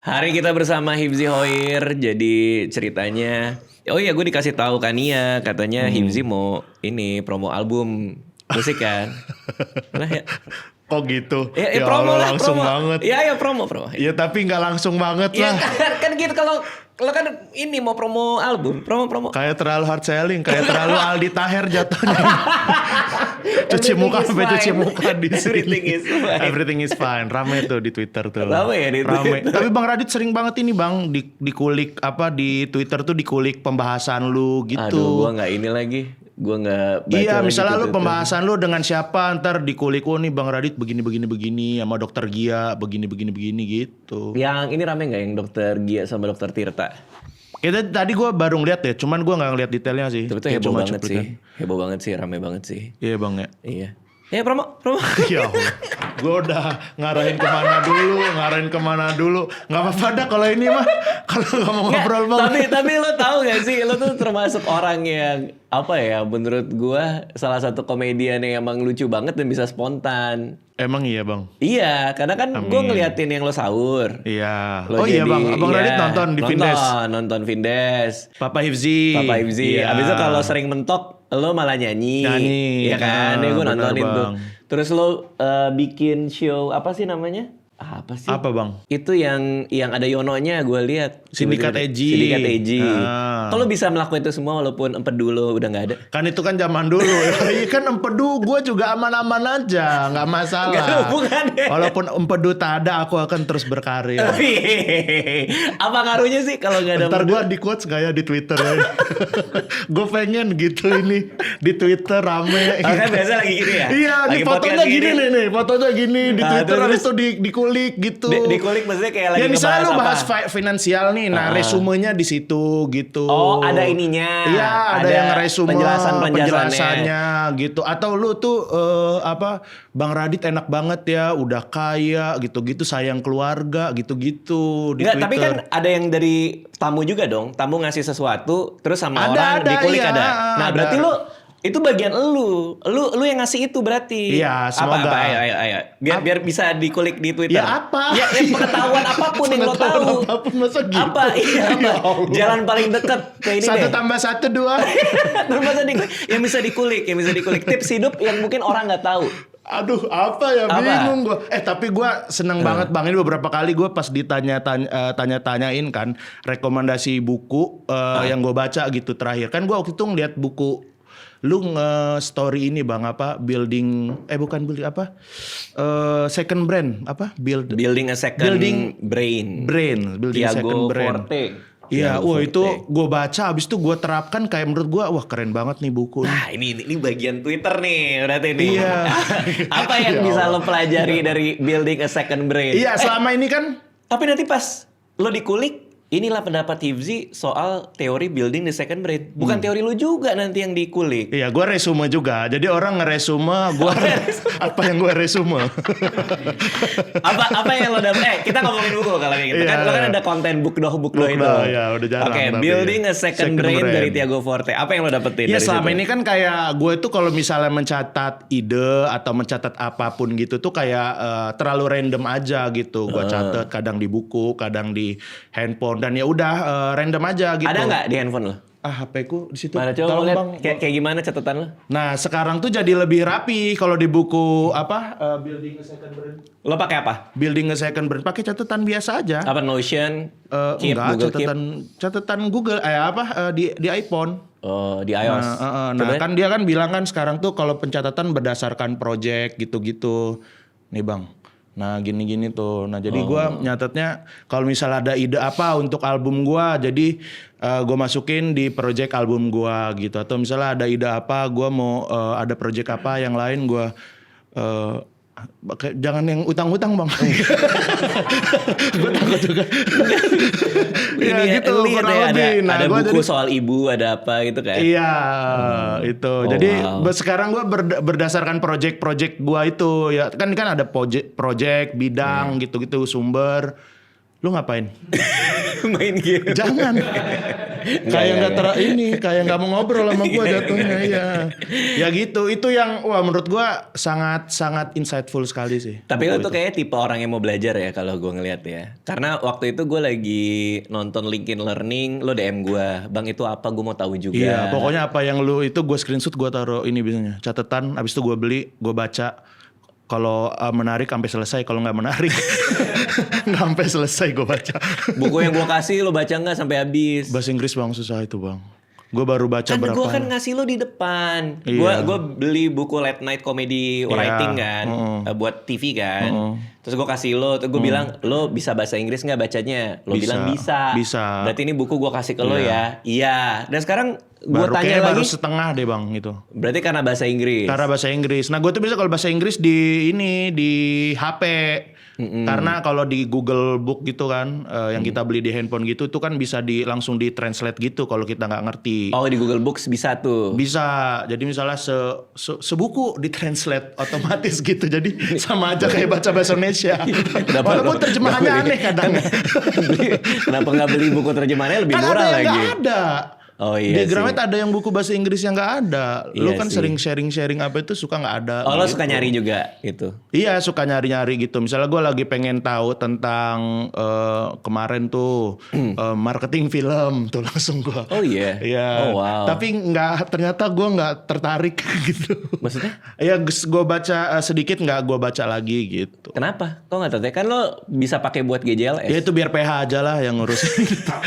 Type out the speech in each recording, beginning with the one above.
Hari kita bersama Hifzi Hoir. Jadi ceritanya, oh iya gue dikasih tahu Kania katanya Hifzi mau ini promo album musik kan. Nah, ya, Kok gitu? ya promo Allah, lah, langsung promo. banget. Ya promo. Ya tapi nggak langsung banget Ya lah. kan gitu kalau kan ini mau promo album, promo. Kayak terlalu hard selling, kayak terlalu Aldi Taher jatuhnya. Cuci muka sampai cuci muka di sini. Everything is fine. Rame tuh di Twitter tuh. Rame ya di Twitter. Tapi Bang Radit sering banget ini Bang dikulik apa di Twitter tuh dikulik pembahasan lu gitu. Aduh, gue nggak ini lagi. Gue nggak baca. Iya, lagi misalnya tuh lu Twitter. pembahasan lu dengan siapa ntar dikulik, oh nih Bang Radit begini sama Dokter Gia begini gitu. Yang ini rame nggak yang Dokter Gia sama Dokter Tirta? Tadi gue baru ngeliat ya, cuman gue nggak ngeliat detailnya sih. Tapi itu Kayak heboh cuma banget cuplikan. sih. Heboh banget sih, rame banget sih. Iya Bang ya. Iya. Ya promo. Ya gue udah ngarahin kemana dulu. Nggak apa-apa dah kalau ini mah. Kalau nggak mau ngobrol Bang. Tapi lo tahu gak sih, lo tuh termasuk orang yang apa ya? Menurut gua salah satu komedian yang emang lucu banget dan bisa spontan. Emang iya Bang? Iya, karena kan gue ngeliatin yang lo sahur. Iya. Lo Oh iya Bang, Abang Radit nonton di Vindes. Nonton Vindes. Papa Hifzi. Iya. Abis itu kalau sering mentok, lo malah nyanyi. Iya kan? Nah, Gue bener, nontonin tuh. Bang. Terus lo bikin show apa sih namanya? Apa sih? Apa Bang? Itu yang ada Yononya gue lihat. Sindikat Eji. Sindikat Eji. Ah. Kalau bisa melakukan itu semua walaupun empedu lo udah nggak ada. Kan itu kan zaman dulu. Iya kan empedu gue juga aman-aman aja, nggak masalah. Nggak ada hubungannya. Walaupun empedu tak ada, aku akan terus berkarya. Apa ngaruhnya sih kalau nggak ada Ntar empedu? gue di quotes gak ya di Twitter ya. Gue pengen gitu ini di Twitter rame. Oh, kan biasa lagi gini ya? Iya, Lagi di fotonya podcast gini nih, fotonya gini di Nah, Twitter terus- habis itu dikulik gitu. Dikulik maksudnya kayak lagi Ya misalnya lu ngebahas bahas apa? finansial nih, nah resumenya di situ gitu. Oh, ada ininya. Iya, ada yang resume penjelasannya gitu. Atau lu tuh Bang Radit enak banget ya, udah kaya gitu-gitu, sayang keluarga gitu-gitu di Enggak, Twitter. tapi kan ada yang dari tamu juga dong. Tamu ngasih sesuatu terus sama Ada, orang dikulik iya, ada. Nah, ada. berarti lu itu bagian lu yang ngasih itu berarti. Iya, semoga. Apa, ayo. Biar bisa dikulik di Twitter. Ya, apa? Ya pengetahuan apapun yang lo Pengetahuan tahu. apapun, masa gitu? Apa? Iya, apa? Ya Allah. Jalan paling dekat ke ini 1 deh. tambah 1 2. Terus masa dikulik, yang bisa dikulik. Tips hidup yang mungkin orang nggak tahu. Aduh, apa ya, Apa? bingung gue. Tapi gue seneng banget Bang. Ini beberapa kali gue pas tanya-tanyain kan rekomendasi buku yang gue baca gitu terakhir. Kan gue waktu itu ngeliat buku lu nge-story ini Bang, apa building second brand apa Building a second brain. building Tiago second brand. Forte. Iya, Tiago wah Forte. itu gue baca, abis itu gue terapkan kayak menurut gue, wah keren banget nih buku. Nah ini bagian Twitter nih berarti nih. Iya. Apa yang Ya bisa Allah. lo pelajari dari building a second brain? Iya, selama ini kan Tapi nanti pas lo dikulik, inilah pendapat Hifzi soal teori building the second brain. Bukan teori lo juga nanti yang dikulik. iya, gue resume juga. Jadi orang ngeresume, gue apa yang gue resume. apa yang lo dapat? Kita ngomongin buku kalau kayak gitu. Iya. Kan lo kan ada konten book doh itu. Ya udah jarang. Oke, tapi building ya. a second brain dari Tiago Forte. Apa yang lo dapetin Ya dari selama situ? ini kan kayak gue tuh kalau misalnya mencatat ide atau mencatat apapun gitu tuh kayak terlalu random aja gitu. Gue catat kadang di buku, kadang di handphone, dan ya udah random aja gitu. Ada nggak di handphone lo? HP ku di situ. Mana coba Tolong, mau lihat Bang. kayak gimana catatan lo? Nah sekarang tuh jadi lebih rapi kalau di buku building a second brand. Lo pakai apa? Building a second brand pakai catatan biasa aja. Apa Notion? Keep, Enggak, Google Keep? catatan Google di iPhone. Oh, di iOS. Nah, kan dia kan bilang kan sekarang tuh kalau pencatatan berdasarkan project gitu-gitu. Nih Bang. Nah, gini-gini tuh. Nah, jadi gua nyatetnya kalau misalnya ada ide apa untuk album gua, jadi gua masukin di project album gua gitu. Atau misalnya ada ide apa, gua mau ada project apa yang lain gua jangan yang utang-utang Bang. Gue takut juga. Ini Ya gitu lihat kurang ya, lebih. Nah, ada gua buku jadi- soal ibu, ada apa gitu kan? Iya, itu. Jadi wow. sekarang gue berdasarkan project-project gue itu ya kan ada project bidang gitu-gitu sumber. Lu ngapain? Main game. Jangan. Kayak kayak nggak mau ngobrol sama gue jatuhnya ya. Ya gitu. Itu yang menurut gue sangat insightful sekali sih. Tapi lu tuh kayak tipe orang yang mau belajar ya kalau gue ngeliat ya. Karena waktu itu gue lagi nonton LinkedIn Learning, lo DM gue, "Bang itu apa? Gue mau tahu juga." Iya, pokoknya apa yang lu itu gue screenshot, gue taruh ini biasanya catatan. Abis itu gue beli, gue baca. Kalau menarik sampai selesai, kalau nggak menarik nggak sampai selesai gue baca. Buku yang gue kasih lo baca nggak sampai habis? Bahasa Inggris bang susah itu bang. Gue baru baca Kan berapa? gue kan ngasih lo di depan. Iya. Gue beli buku Late Night Comedy Writing kan, buat TV kan. Terus gue kasih lo, terus gue bilang, "Lo bisa bahasa Inggris nggak bacanya?" Lo bilang bisa. Bisa. Berarti ini buku gue kasih ke lo ya. Iya. Dan sekarang gue tanya lagi. Baru setengah deh bang itu. Berarti karena bahasa Inggris. Karena bahasa Inggris. Nah gue tuh bisa kalau bahasa Inggris di HP. Karena kalau di Google Book gitu kan, yang kita beli di handphone gitu, itu kan bisa langsung di translate gitu kalau kita nggak ngerti. Oh di Google Books bisa tuh. Bisa. Jadi misalnya sebuku di translate otomatis gitu. Jadi sama aja kayak baca bahasa Indonesia. Walaupun terjemahannya aneh kadang. Kenapa nggak beli buku terjemahannya lebih Kan murah ada yang lagi? nggak ada. Oh iya Di Gramet ada yang buku bahasa Inggris yang nggak ada. Lu Iya kan sih. sering sharing apa itu suka nggak ada. Oh lo gitu. suka nyari juga gitu? Iya suka nyari-nyari gitu. Misalnya gue lagi pengen tahu tentang kemarin tuh marketing film tuh langsung gue. Oh iya? Iya. Oh wow. Tapi ternyata gue nggak tertarik gitu. Maksudnya? Ya gue baca sedikit nggak gue baca lagi gitu. Kenapa? Kok nggak tertarik? Kan lo bisa pakai buat GJLS. Ya itu biar PH aja lah yang ngurus.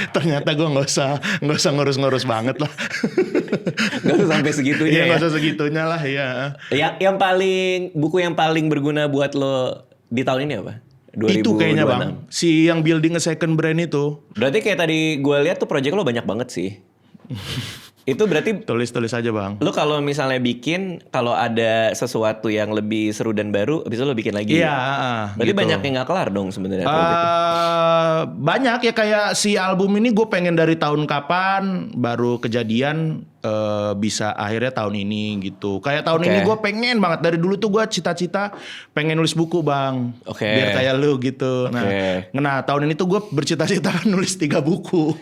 Ternyata gue nggak usah ngurus banget lah. Gak usah sampai segitunya Iya ya? nggak usah segitunya lah ya. Yang buku yang paling berguna buat lo di tahun ini apa? 2026. Itu kayaknya bang. Si yang building a second brand itu. Berarti kayak tadi gue lihat tuh project lo banyak banget sih. Itu berarti Tulis aja bang. lo kalau misalnya bikin, kalau ada sesuatu yang lebih seru dan baru, habis itu lo bikin lagi. Iya. Berarti gitu. banyak yang gak kelar dong sebenarnya project. Banyak ya kayak si album ini gue pengen dari tahun kapan baru kejadian bisa akhirnya tahun ini gitu. Kayak tahun ini gue pengen banget dari dulu tuh gue cita-cita pengen nulis buku bang. Oke. Biar kayak lu gitu. Oke. Nah tahun ini tuh gue bercita-cita nulis 3 buku.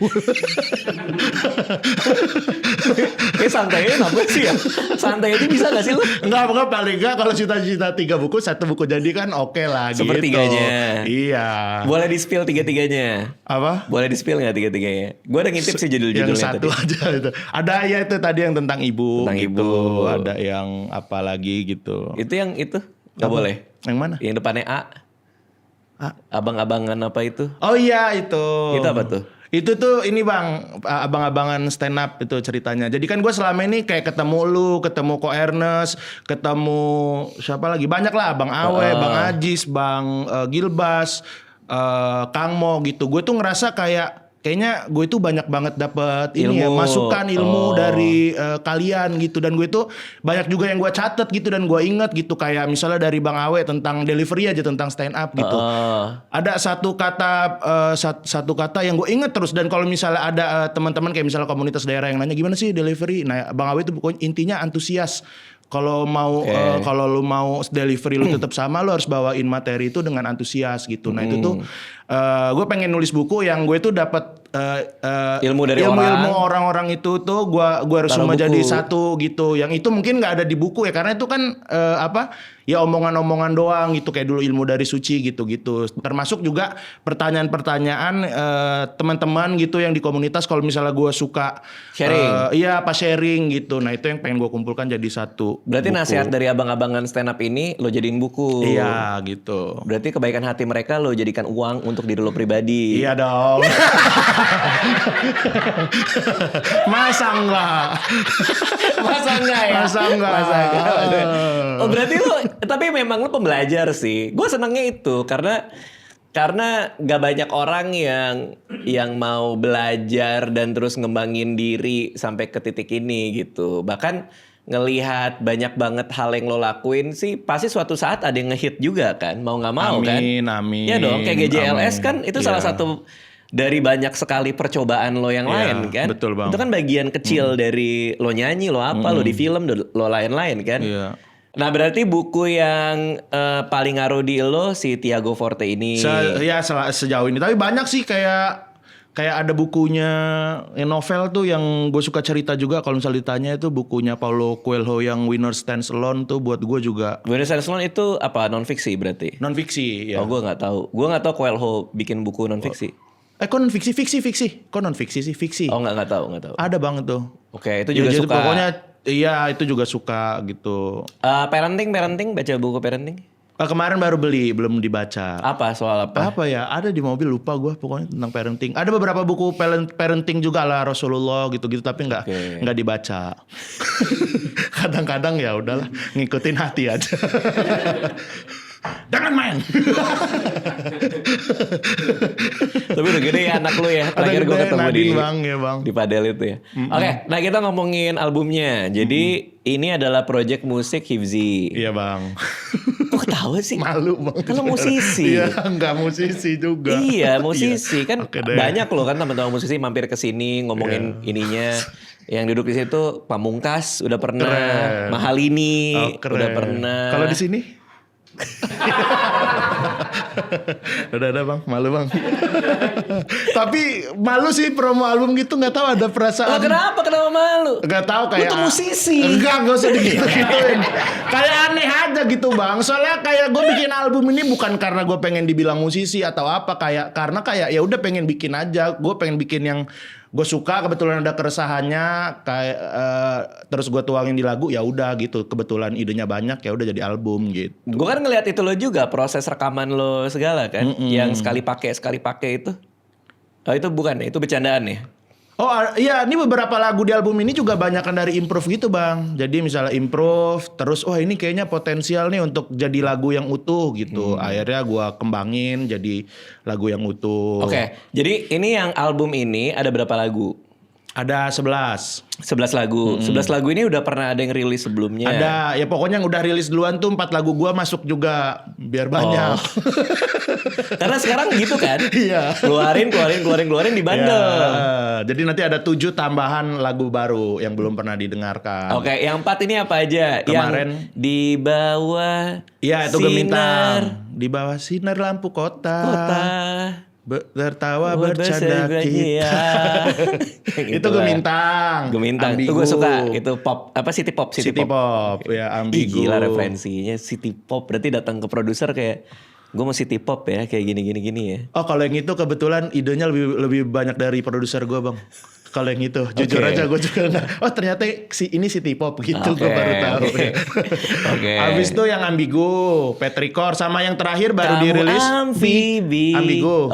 Santai apa sih ya? Santai ini bisa gak sih lo? Enggak paling enggak kalau cita-cita 3 buku 1 buku jadi kan oke lah gitu. Sepertiganya. Iya. Boleh di-spill 3-3-nya? Apa? Boleh di-spill gak 3-3-nya? Gue udah ngintip sih judul-judulnya Yang satu tadi. aja itu. Ada ya itu tadi yang tentang ibu. Tentang gitu. ibu. Ada yang apa lagi gitu. Itu yang itu? Gak Apa? boleh? Yang mana? Yang depannya A? A. Abang-abangan apa itu? Oh iya itu. Itu apa tuh? Itu tuh ini bang, abang-abangan stand up itu ceritanya. Jadi kan gue selama ini kayak ketemu lu, ketemu Ko Ernest, ketemu siapa lagi? Banyak lah, Bang Awe, Bang Ajis, Bang Gilbas, Kang Mo gitu. Gue tuh ngerasa kayaknya gue itu banyak banget dapet ini ya, Ilmu. masukan ilmu dari kalian gitu. Dan gue itu banyak juga yang gue catet gitu dan gue inget gitu. Kayak misalnya dari Bang Awe tentang delivery aja, tentang stand up gitu. Ada satu kata yang gue inget terus. Dan kalau misalnya ada teman-teman kayak misalnya komunitas daerah yang nanya gimana sih delivery, nah Bang Awe itu pokoknya intinya antusias. Kalau mau kalau lu mau delivery lu tetap sama, lu harus bawain materi itu dengan antusias gitu. Nah itu tuh gue pengen nulis buku yang gue tuh dapat Ilmu dari ilmu orang-orang itu tuh gue harus Taruh semua buku. jadi satu gitu. Yang itu mungkin nggak ada di buku ya, karena itu kan ya omongan-omongan doang gitu, kayak dulu ilmu dari Suci gitu-gitu. Termasuk juga pertanyaan-pertanyaan teman-teman gitu yang di komunitas kalau misalnya gue suka Sharing. iya pas sharing gitu. Nah itu yang pengen gue kumpulkan jadi satu Berarti buku. nasihat dari abang-abangan stand up ini lo jadiin buku. Iya gitu. Berarti kebaikan hati mereka lo jadikan uang untuk diri lo pribadi. Iya dong. Masa enggak? Masa enggak ya? Masa enggak? Masa enggak? Oh berarti lo, tapi memang lo pembelajar sih. Gue senengnya itu karena gak banyak orang yang mau belajar dan terus ngembangin diri sampai ke titik ini gitu. Bahkan ngelihat banyak banget hal yang lo lakuin sih, pasti suatu saat ada yang ngehit juga kan, mau nggak mau kan? Amin. Ya dong, kayak GJLS Amin. kan itu Iya. salah satu dari banyak sekali percobaan lo yang Iya, lain kan. betul, Bang. Itu kan bagian kecil dari lo nyanyi, lo apa, lo di film, lo lain-lain kan. Iya. Nah berarti buku yang paling ngaruh di lo si Tiago Forte ini. Sejauh ini. Tapi banyak sih kayak ada bukunya novel tuh yang gue suka cerita juga. Kalau misalnya ditanya itu bukunya Paulo Coelho yang Winner Stands Alone tuh buat gue juga. Winner Stands Alone itu apa? Non fiksi berarti? Non fiksi ya. Oh gue nggak tahu. Gue nggak tahu Coelho bikin buku non fiksi. Kok non fiksi? Kok non fiksi sih? Fiksi. Oh nggak tahu. Ada banget tuh. Oke, itu juga jadi suka. Pokoknya iya itu juga suka gitu. Parenting baca buku parenting? Kemarin baru beli, belum dibaca. Apa soal apa? Apa ya? Ada di mobil, lupa gue pokoknya tentang parenting. Ada beberapa buku parenting juga lah Rasulullah gitu-gitu, tapi nggak dibaca. Kadang-kadang ya udahlah ngikutin hati aja. Jangan main. Tapi udah gede ya anak lu ya. Terakhir gue ketemu Nadine bang, ya bang. di Padel itu ya. Oke, nah kita ngomongin albumnya. Jadi ini adalah project musik Hifzi. Iya bang. Kok ketawa sih? Malu bang. Kalau musisi. Iya, nggak musisi juga. Iya, musisi kan Oke deh. banyak loh kan teman-teman musisi mampir ke sini ngomongin ininya. Yang duduk di situ Pamungkas udah pernah, Keren. Mahalini Keren. udah pernah. Kalau di sini? Udah bang, malu bang. Tapi malu sih promo album gitu, nggak tahu ada perasaan. Kenapa malu? Nggak tahu kayak. Lu tuh musisi. Enggak usah digituin. Kayak aneh aja gitu bang. Soalnya kayak gue bikin album ini bukan karena gue pengen dibilang musisi atau apa, karena ya udah pengen bikin aja. Gue pengen bikin yang gue suka, kebetulan ada keresahannya kayak terus gue tuangin di lagu, ya udah gitu. Kebetulan idenya banyak, ya udah jadi album gitu. Gue kan ngeliat itu lo juga proses rekaman lo segala kan, yang sekali pakai itu. Oh itu bukan, itu bercandaan ya? Oh iya, ini beberapa lagu di album ini juga banyakan dari improve gitu bang. Jadi misalnya improve, terus ini kayaknya potensial nih untuk jadi lagu yang utuh gitu. Akhirnya gue kembangin jadi lagu yang utuh. Oke, jadi ini yang album ini ada berapa lagu? Ada 11. 11 lagu. 11 lagu ini udah pernah ada yang rilis sebelumnya? Ada, ya pokoknya yang udah rilis duluan tuh 4 lagu gua masuk juga, biar banyak. Karena sekarang gitu kan? Iya. Keluarin di bundle. Ya, jadi nanti ada 7 tambahan lagu baru yang belum pernah didengarkan. Oke, yang 4 ini apa aja? Kemarin yang di bawah Iya, itu sinar Gemintang. Di bawah sinar lampu kota. Tertawa bercanda kita. Itu Gemintang. Itu gue suka. Itu pop. Apa City Pop? City Pop. Ya, ambigu. Gila referensinya City Pop. Berarti datang ke produser kayak gue mau City Pop ya, kayak gini ya. Oh, kalau yang itu kebetulan idenya lebih banyak dari produser gue bang. Kalau yang itu, jujur aja gue juga nggak. Oh ternyata ini City Pop gitu, gue baru tahu. Oke. Abis itu yang ambigu, Petrikor, sama yang terakhir baru dirilis. Ambigu.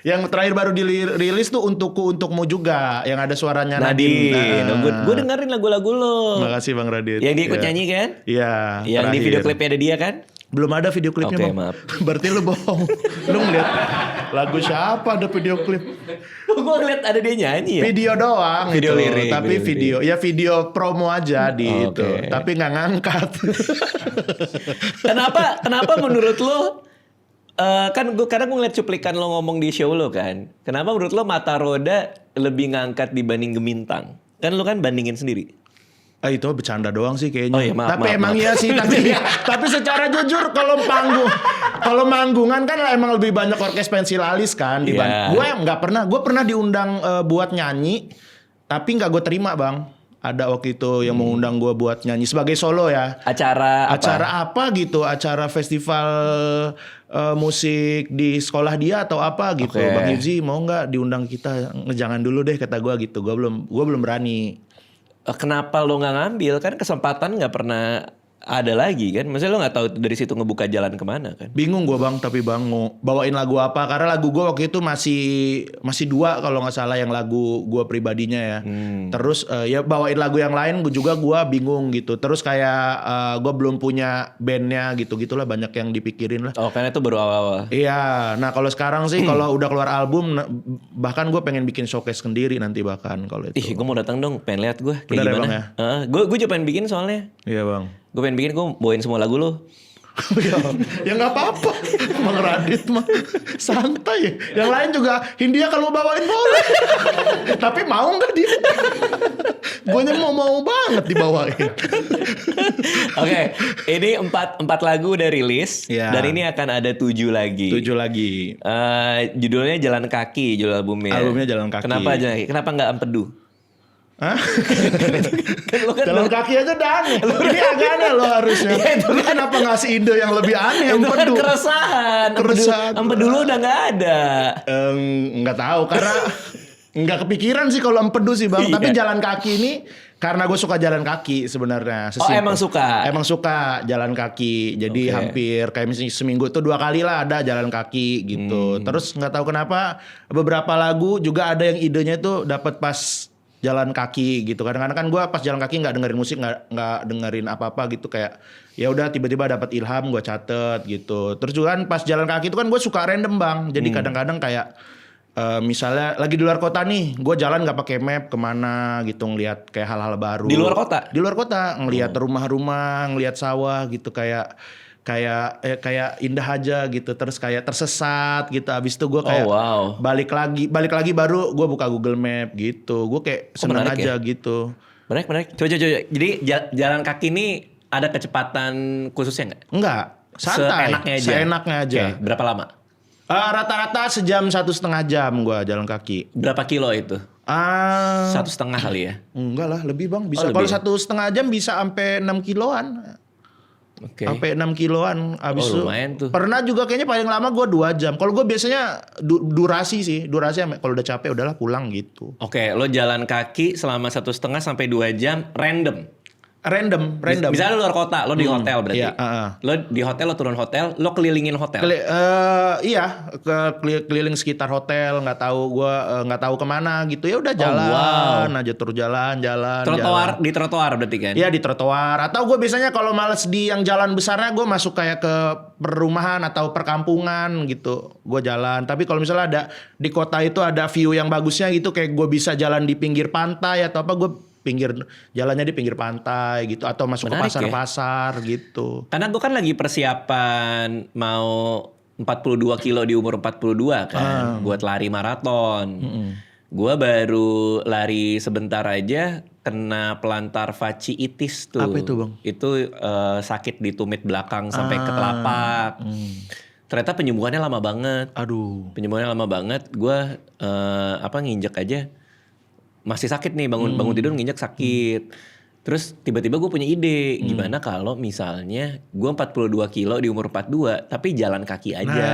Yang terakhir baru dirilis tuh untukmu juga, yang ada suaranya Nadine. Gue dengerin lagu-lagu lo. Makasih bang Radit. Yang dia ikut nyanyi kan? Iya. Yang di video klipnya ada dia kan? Belum ada video klipnya bang. Maaf. Berarti lu bohong. Lu ngeliat lagu siapa ada video klip? Gue ngeliat ada dia nyanyi ya? Video doang. Video itu. lirik. Tapi video promo aja di itu. Tapi nggak ngangkat. Kenapa menurut lo? Kan kadang gue ngeliat cuplikan lo ngomong di show lo kan. Kenapa menurut lo Mata Roda lebih ngangkat dibanding Gemintang? Kan lo kan bandingin sendiri. Itu bercanda doang sih kayaknya. Oh iya, maaf. Iya sih. Tapi secara jujur kalau manggungan kan emang lebih banyak orkes pensil alis kan. Gue nggak pernah. Gue pernah diundang buat nyanyi, tapi nggak gue terima bang. Ada waktu itu yang mengundang gue buat nyanyi sebagai solo ya. Acara apa gitu? Acara festival musik di sekolah dia atau apa gitu. Bang Hifzi mau nggak diundang kita? Jangan dulu deh kata gue gitu. Gue belum berani. Kenapa lo nggak ngambil? Kan kesempatan nggak pernah ada lagi kan? Maksudnya lo nggak tahu dari situ ngebuka jalan kemana kan? Bingung gue bang, tapi bang mau bawain lagu apa? Karena lagu gue waktu itu masih 2 kalau nggak salah yang lagu gue pribadinya ya. Terus ya bawain lagu yang lain gue bingung gitu. Terus kayak gue belum punya bandnya gitu-gitulah, banyak yang dipikirin lah. Oh karena itu baru awal-awal. Iya, nah kalau sekarang sih kalau udah keluar album, bahkan gue pengen bikin showcase sendiri nanti bahkan kalau itu. Ih gue mau datang dong, pengen lihat gue kayak Bener gimana. Ya, bang, ya? Gue juga pengen bikin soalnya. Iya bang. Gue pengen bikin, gue bawain semua lagu lo. Ya nggak apa-apa. Bang Radit mah santai ya. Yang lain juga Hindia kalau mau bawain boleh. Tapi mau nggak dia? Guanya mau banget dibawain. Oke, ini 4 lagu udah rilis Ya. dan ini akan ada 7 lagi. 7 lagi. Judulnya Jalan Kaki, judul albumnya. Albumnya Jalan Kaki. Kenapa Jalan Kaki? Kenapa nggak Empedu? Hah? Kan lu kan Jalan kaki aja udah aneh. Ini agak aneh loh harusnya. Iya, itu Lu kenapa ngasih ide yang lebih aneh yang itu kan Empedu? keresahan. Keresahan. Empedu lu udah nggak ada. Nggak tahu karena nggak kepikiran sih kalau Empedu sih bang. Tapi Iya. jalan kaki ini karena gue suka jalan kaki sebenarnya. Oh, emang suka? Emang suka jalan kaki. Jadi Oke. hampir kayak misalnya seminggu tuh 2 kali lah ada jalan kaki gitu. Terus nggak tahu kenapa beberapa lagu juga ada yang idenya tuh dapat pas jalan kaki gitu. Kadang-kadang kan gue pas jalan kaki nggak dengerin musik, nggak dengerin apa-apa gitu, kayak ya udah tiba-tiba dapat ilham gue catet gitu. Terus juga kan pas jalan kaki itu kan gue suka random bang. Jadi kadang-kadang kayak misalnya lagi di luar kota nih, gue jalan nggak pakai map kemana gitu, ngelihat kayak hal-hal baru. Di luar kota? Di luar kota, ngelihat rumah-rumah, ngelihat sawah gitu, kayak indah aja gitu. Terus kayak tersesat gitu. Abis itu gue kayak Oh, wow. balik lagi baru gue buka Google Map gitu. Gue kayak seneng menarik aja ya? gitu. Menarik. Coba. Jadi jalan kaki ini ada kecepatan khususnya nggak? Enggak, santai. Seenaknya aja. Seenaknya aja. Oke, berapa lama? Rata-rata sejam 1,5 jam gue jalan kaki. Berapa kilo itu? 1,5 kali ya? Enggak lah, lebih bang. Bisa Oh, kalau lebih. 1,5 jam bisa sampai 6 kiloan. Oke. Sampai 6 kiloan abis itu. lumayan tuh. Pernah juga kayaknya paling lama gue 2 jam. Kalau gue biasanya durasi sih. Durasi kalau udah capek udahlah pulang gitu. Oke, lo jalan kaki selama 1,5 sampai 2 jam random. Random. Misalnya lo luar kota, lo di hotel berarti. Iya, Lo di hotel, lo turun hotel, lo kelilingin hotel. Iya, keliling sekitar hotel, nggak tahu kemana gitu, ya udah jalan aja terus jalan. Di trotoar berarti kan? Iya di trotoar, atau gue biasanya kalau males di yang jalan besarnya gue masuk kayak ke perumahan atau perkampungan gitu, gue jalan. Tapi kalau misalnya ada di kota itu ada view yang bagusnya gitu, kayak gue bisa jalan di pinggir pantai atau apa, gue jalannya di pinggir pantai gitu, atau masuk Menarik ke pasar-pasar gitu. Karena gue kan lagi persiapan mau 42 kilo di umur 42 kan, buat lari maraton. Gue baru lari sebentar aja kena pelantar fasciitis tuh. Apa itu, Bang? Itu sakit di tumit belakang sampai ke telapak. Ternyata penyembuhannya lama banget. Aduh. Penyembuhannya lama banget. Gue nginjek aja masih sakit nih, bangun tidur nginjek sakit. Terus tiba-tiba gue punya ide, gimana kalau misalnya gue 42 kilo di umur 42 tapi jalan kaki aja.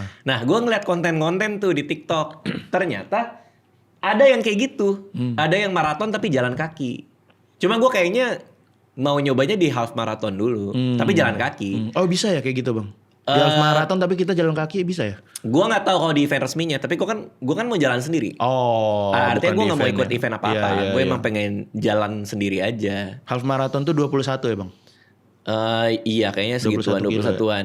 Nah, gue ngeliat konten-konten tuh di TikTok. Ternyata ada yang kayak gitu. Ada yang maraton tapi jalan kaki. Cuma gue kayaknya mau nyobanya di half marathon dulu, tapi jalan kaki. Oh bisa ya kayak gitu bang? Di half marathon tapi kita jalan kaki bisa ya? Gue nggak tahu kalau di event resminya, tapi gue kan mau jalan sendiri. Oh. Artinya gue bukan nggak mau di ikut ya? event apa-apa. Iya, Gue iya. emang pengen jalan sendiri aja. Half marathon tuh 21 ya bang? Iya kayaknya 21 segituan, kilo 21-an.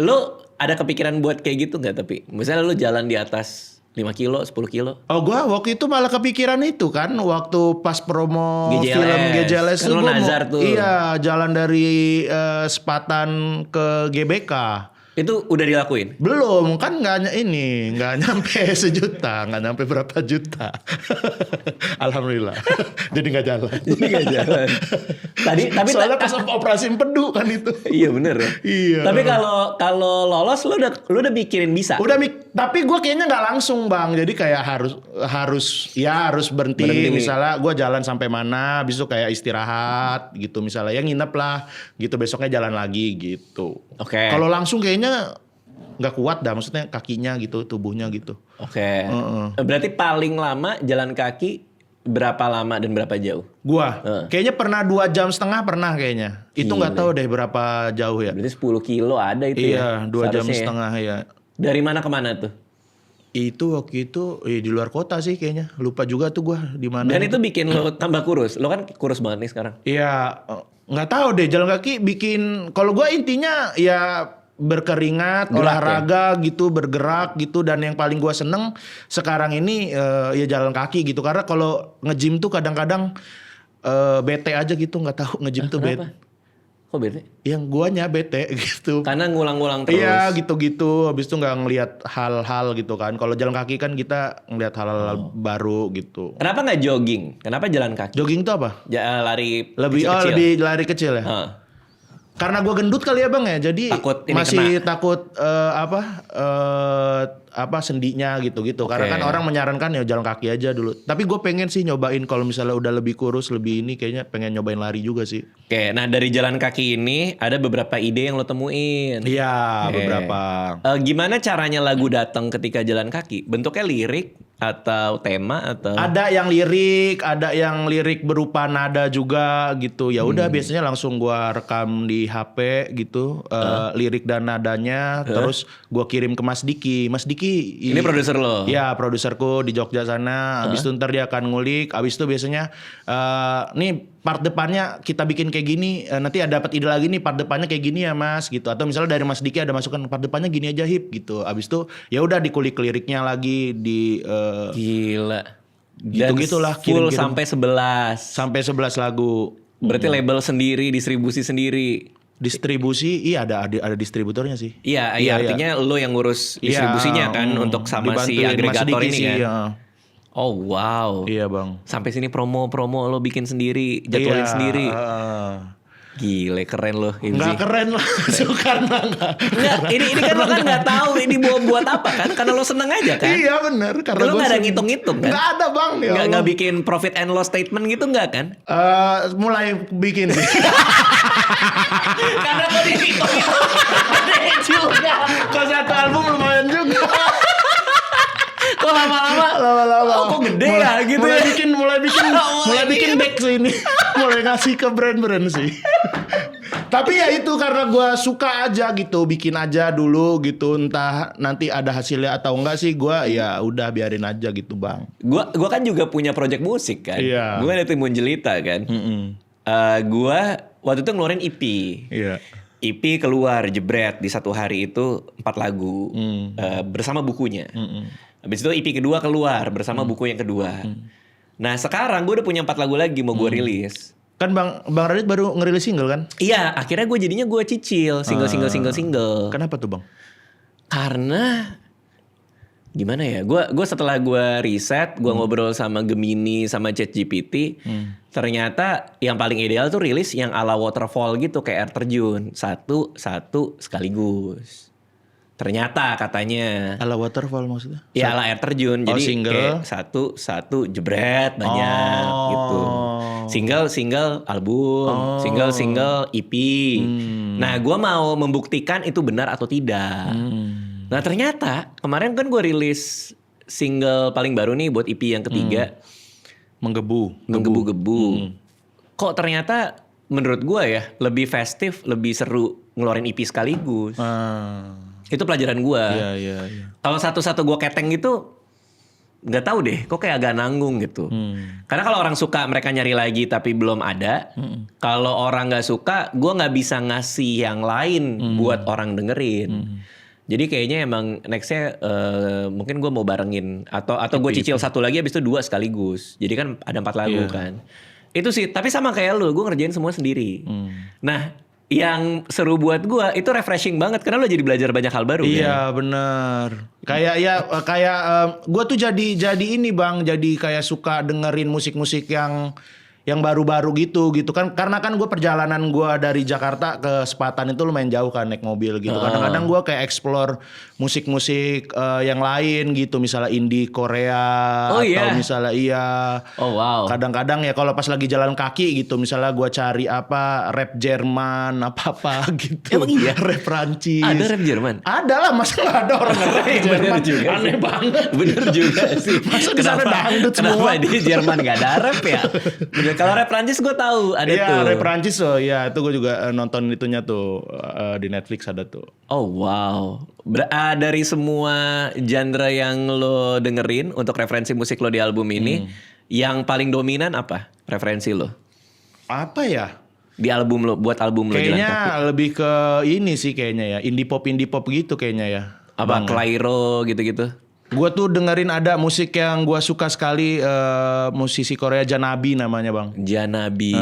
Lo ada kepikiran buat kayak gitu nggak tapi? Misalnya lo jalan di atas 5 kilo, 10 kilo. Oh gua waktu itu malah kepikiran itu kan. Waktu pas promo GJLS. film GJLS Kan tuh lu gua nazar tuh. Iya jalan dari Sepatan ke GBK. Itu udah dilakuin? Belum kan nggak nyampe 1 juta, nggak nyampe berapa juta. Alhamdulillah. Jadi nggak jalan. Jadi nggak jalan. Tapi Soalnya pas operasi empedu kan itu. iya bener ya. Iya. Tapi kalau lolos lo udah mikirin bisa. Tapi gue kayaknya nggak langsung bang. Jadi kayak harus berhenti. Misalnya gue jalan sampai mana, habis itu kayak istirahat gitu. Misalnya ya nginep lah, gitu besoknya jalan lagi gitu. Oke. Kalau langsung kayaknya nggak kuat dah, maksudnya kakinya gitu, tubuhnya gitu. Oke. Berarti paling lama jalan kaki berapa lama dan berapa jauh? Gua kayaknya pernah 2,5 jam pernah kayaknya. Itu nggak tahu deh berapa jauh ya. Berarti 10 kilo ada itu ya? Iya, 2,5 jam Seharusnya ya. Dari mana ke mana tuh? Itu waktu itu di luar kota sih kayaknya. Lupa juga tuh gua di mana. Dan itu bikin lo tambah kurus. Lo kan kurus banget nih sekarang. Iya, nggak tahu deh jalan kaki bikin. Kalau gua intinya ya berkeringat, olahraga gitu, bergerak gitu, dan yang paling gua seneng sekarang ini ya jalan kaki gitu. Karena kalau nge-gym tuh kadang-kadang bete aja gitu, nggak tahu nge-gym tuh bete. Kok bete? Yang guanya bete gitu. Karena ngulang-ngulang terus. Iya gitu-gitu. Habis itu nggak ngelihat hal-hal gitu kan. Kalau jalan kaki kan kita ngelihat hal-hal baru gitu. Kenapa nggak jogging? Kenapa jalan kaki? Jogging tuh apa? Lari Lebih kecil-kecil. lebih lari kecil ya. Heeh. Karena gue gendut kali ya bang ya, jadi Takut ini masih takut sendinya gitu-gitu. Oke. Karena kan orang menyarankan ya jalan kaki aja dulu. Tapi gue pengen sih nyobain kalau misalnya udah lebih kurus, lebih ini kayaknya pengen nyobain lari juga sih. Oke, nah dari jalan kaki ini ada beberapa ide yang lo temuin. Iya, beberapa. Gimana caranya lagu datang ketika jalan kaki? Bentuknya lirik atau tema atau? Ada yang lirik berupa nada juga gitu. Ya udah biasanya langsung gua rekam di HP gitu, lirik dan nadanya, terus gua kirim ke Mas Diki. Mas Diki Ini produser lo? Ya, produserku di Jogja sana. Habis itu ntar dia akan ngulik. Habis itu biasanya nih part depannya kita bikin kayak gini, nanti ada dapat ide lagi nih part depannya kayak gini ya Mas gitu. Atau misalnya dari Mas Diki ada masukan part depannya gini aja hip gitu. Habis itu ya udah dikulik liriknya lagi di Gila. gitu-gitulah, Full kirim-kirim. sampai 11. sampai 11 lagu. Berarti label sendiri, distribusi sendiri. Distribusi iya ada distributornya sih. Iya, Iya, artinya lo yang ngurus distribusinya kan untuk sama si dibantuin Mas agregator Diki ini sih, kan. ya. Oh wow. Iya bang. Sampai sini promo lo bikin sendiri, jadwalin Iya, sendiri. Gile keren lo Imzi. Nggak keren lah karena Enggak, ini kan lo kan nggak tahu ini buat apa kan? Karena lo seneng aja kan? Iya benar karena Lo gua nggak ada seneng. ngitung-ngitung kan? Nggak ada bang ya Nggak Allah. bikin profit and loss statement gitu nggak kan? Mulai bikin sih. Karena lo dihitung-hitung ada juga. Kalau satu album lumayan juga. Kok lama-lama? Oh, kok gede ya gitu mulai ya? mulai bikin back sih ini. Mulai ngasih ke brand-brand sih. Tapi ya itu karena gue suka aja gitu, bikin aja dulu gitu, entah nanti ada hasilnya atau enggak sih gue ya udah biarin aja gitu bang. Gua kan juga punya project musik kan. Iya. Gua ada Timun Jelita kan. Gua waktu itu ngeluarin EP. Iya. EP keluar jebret di satu hari itu 4 lagu bersama bukunya. Habis itu EP kedua keluar bersama buku yang kedua. Nah sekarang gue udah punya 4 lagu lagi mau gue rilis. Kan bang Radit baru ngerilis single kan? Iya akhirnya gue jadinya gue cicil single. Kenapa tuh bang? Karena gimana ya? Gue setelah gue riset, gue ngobrol sama Gemini sama ChatGPT, ternyata yang paling ideal tuh rilis yang ala waterfall gitu kayak air terjun, satu sekaligus. Ternyata katanya. Ala waterfall maksudnya? Ya ala air terjun, jadi single. kayak satu jebret banyak gitu. Single album, single EP. Nah, gue mau membuktikan itu benar atau tidak. Nah, ternyata kemarin kan gue rilis single paling baru nih buat EP yang ketiga, Menggebu-gebu. Kok ternyata menurut gue ya lebih festif, lebih seru ngeluarin EP sekaligus. Itu pelajaran gue. Iya. Kalau satu-satu gue keteng gitu, nggak tahu deh, kok kayak agak nanggung gitu. Karena kalau orang suka mereka nyari lagi tapi belum ada. Kalau orang nggak suka, gue nggak bisa ngasih yang lain buat orang dengerin. Jadi kayaknya emang nextnya mungkin gue mau barengin atau gue cicil satu lagi habis itu 2 sekaligus. Jadi kan ada 4 lagu kan. Itu sih, tapi sama kayak lu, gue ngerjain semua sendiri. Nah, yang seru buat gue itu refreshing banget karena lo jadi belajar banyak hal baru. Iya kan? bener. Kayak gue tuh jadi ini bang, jadi kayak suka dengerin musik-musik yang baru-baru gitu kan, karena kan gue perjalanan gue dari Jakarta ke Sepatan itu lumayan jauh kan naik mobil gitu. Kadang-kadang gue kayak explore musik-musik yang lain gitu, misalnya indie Korea atau misalnya Oh wow. kadang-kadang ya kalau pas lagi jalan kaki gitu, misalnya gue cari rap Jerman apa gitu. Emang iya? Rap Prancis. Ada rap Jerman? Ada lah, masa nggak ada orang rap Jerman? juga Aneh banget. Bener juga sih. Masa di sana dangdut semua? Kenapa di Jerman gak ada rap ya? Bener. Kalau rap Prancis gue tahu ada tuh. Iya, rap Prancis itu gue juga nonton itunya tuh di Netflix ada tuh. Oh wow. Dari semua genre yang lo dengerin untuk referensi musik lo di album ini, yang paling dominan apa referensi lo? Apa ya? Di album lo, buat album lo Jalan Kaki. Kayaknya lebih ke ini sih kayaknya ya, indie pop gitu kayaknya ya. Apa Clairo gitu-gitu? Gue tuh dengerin ada musik yang gue suka sekali, musisi Korea Janabi namanya bang. Janabi.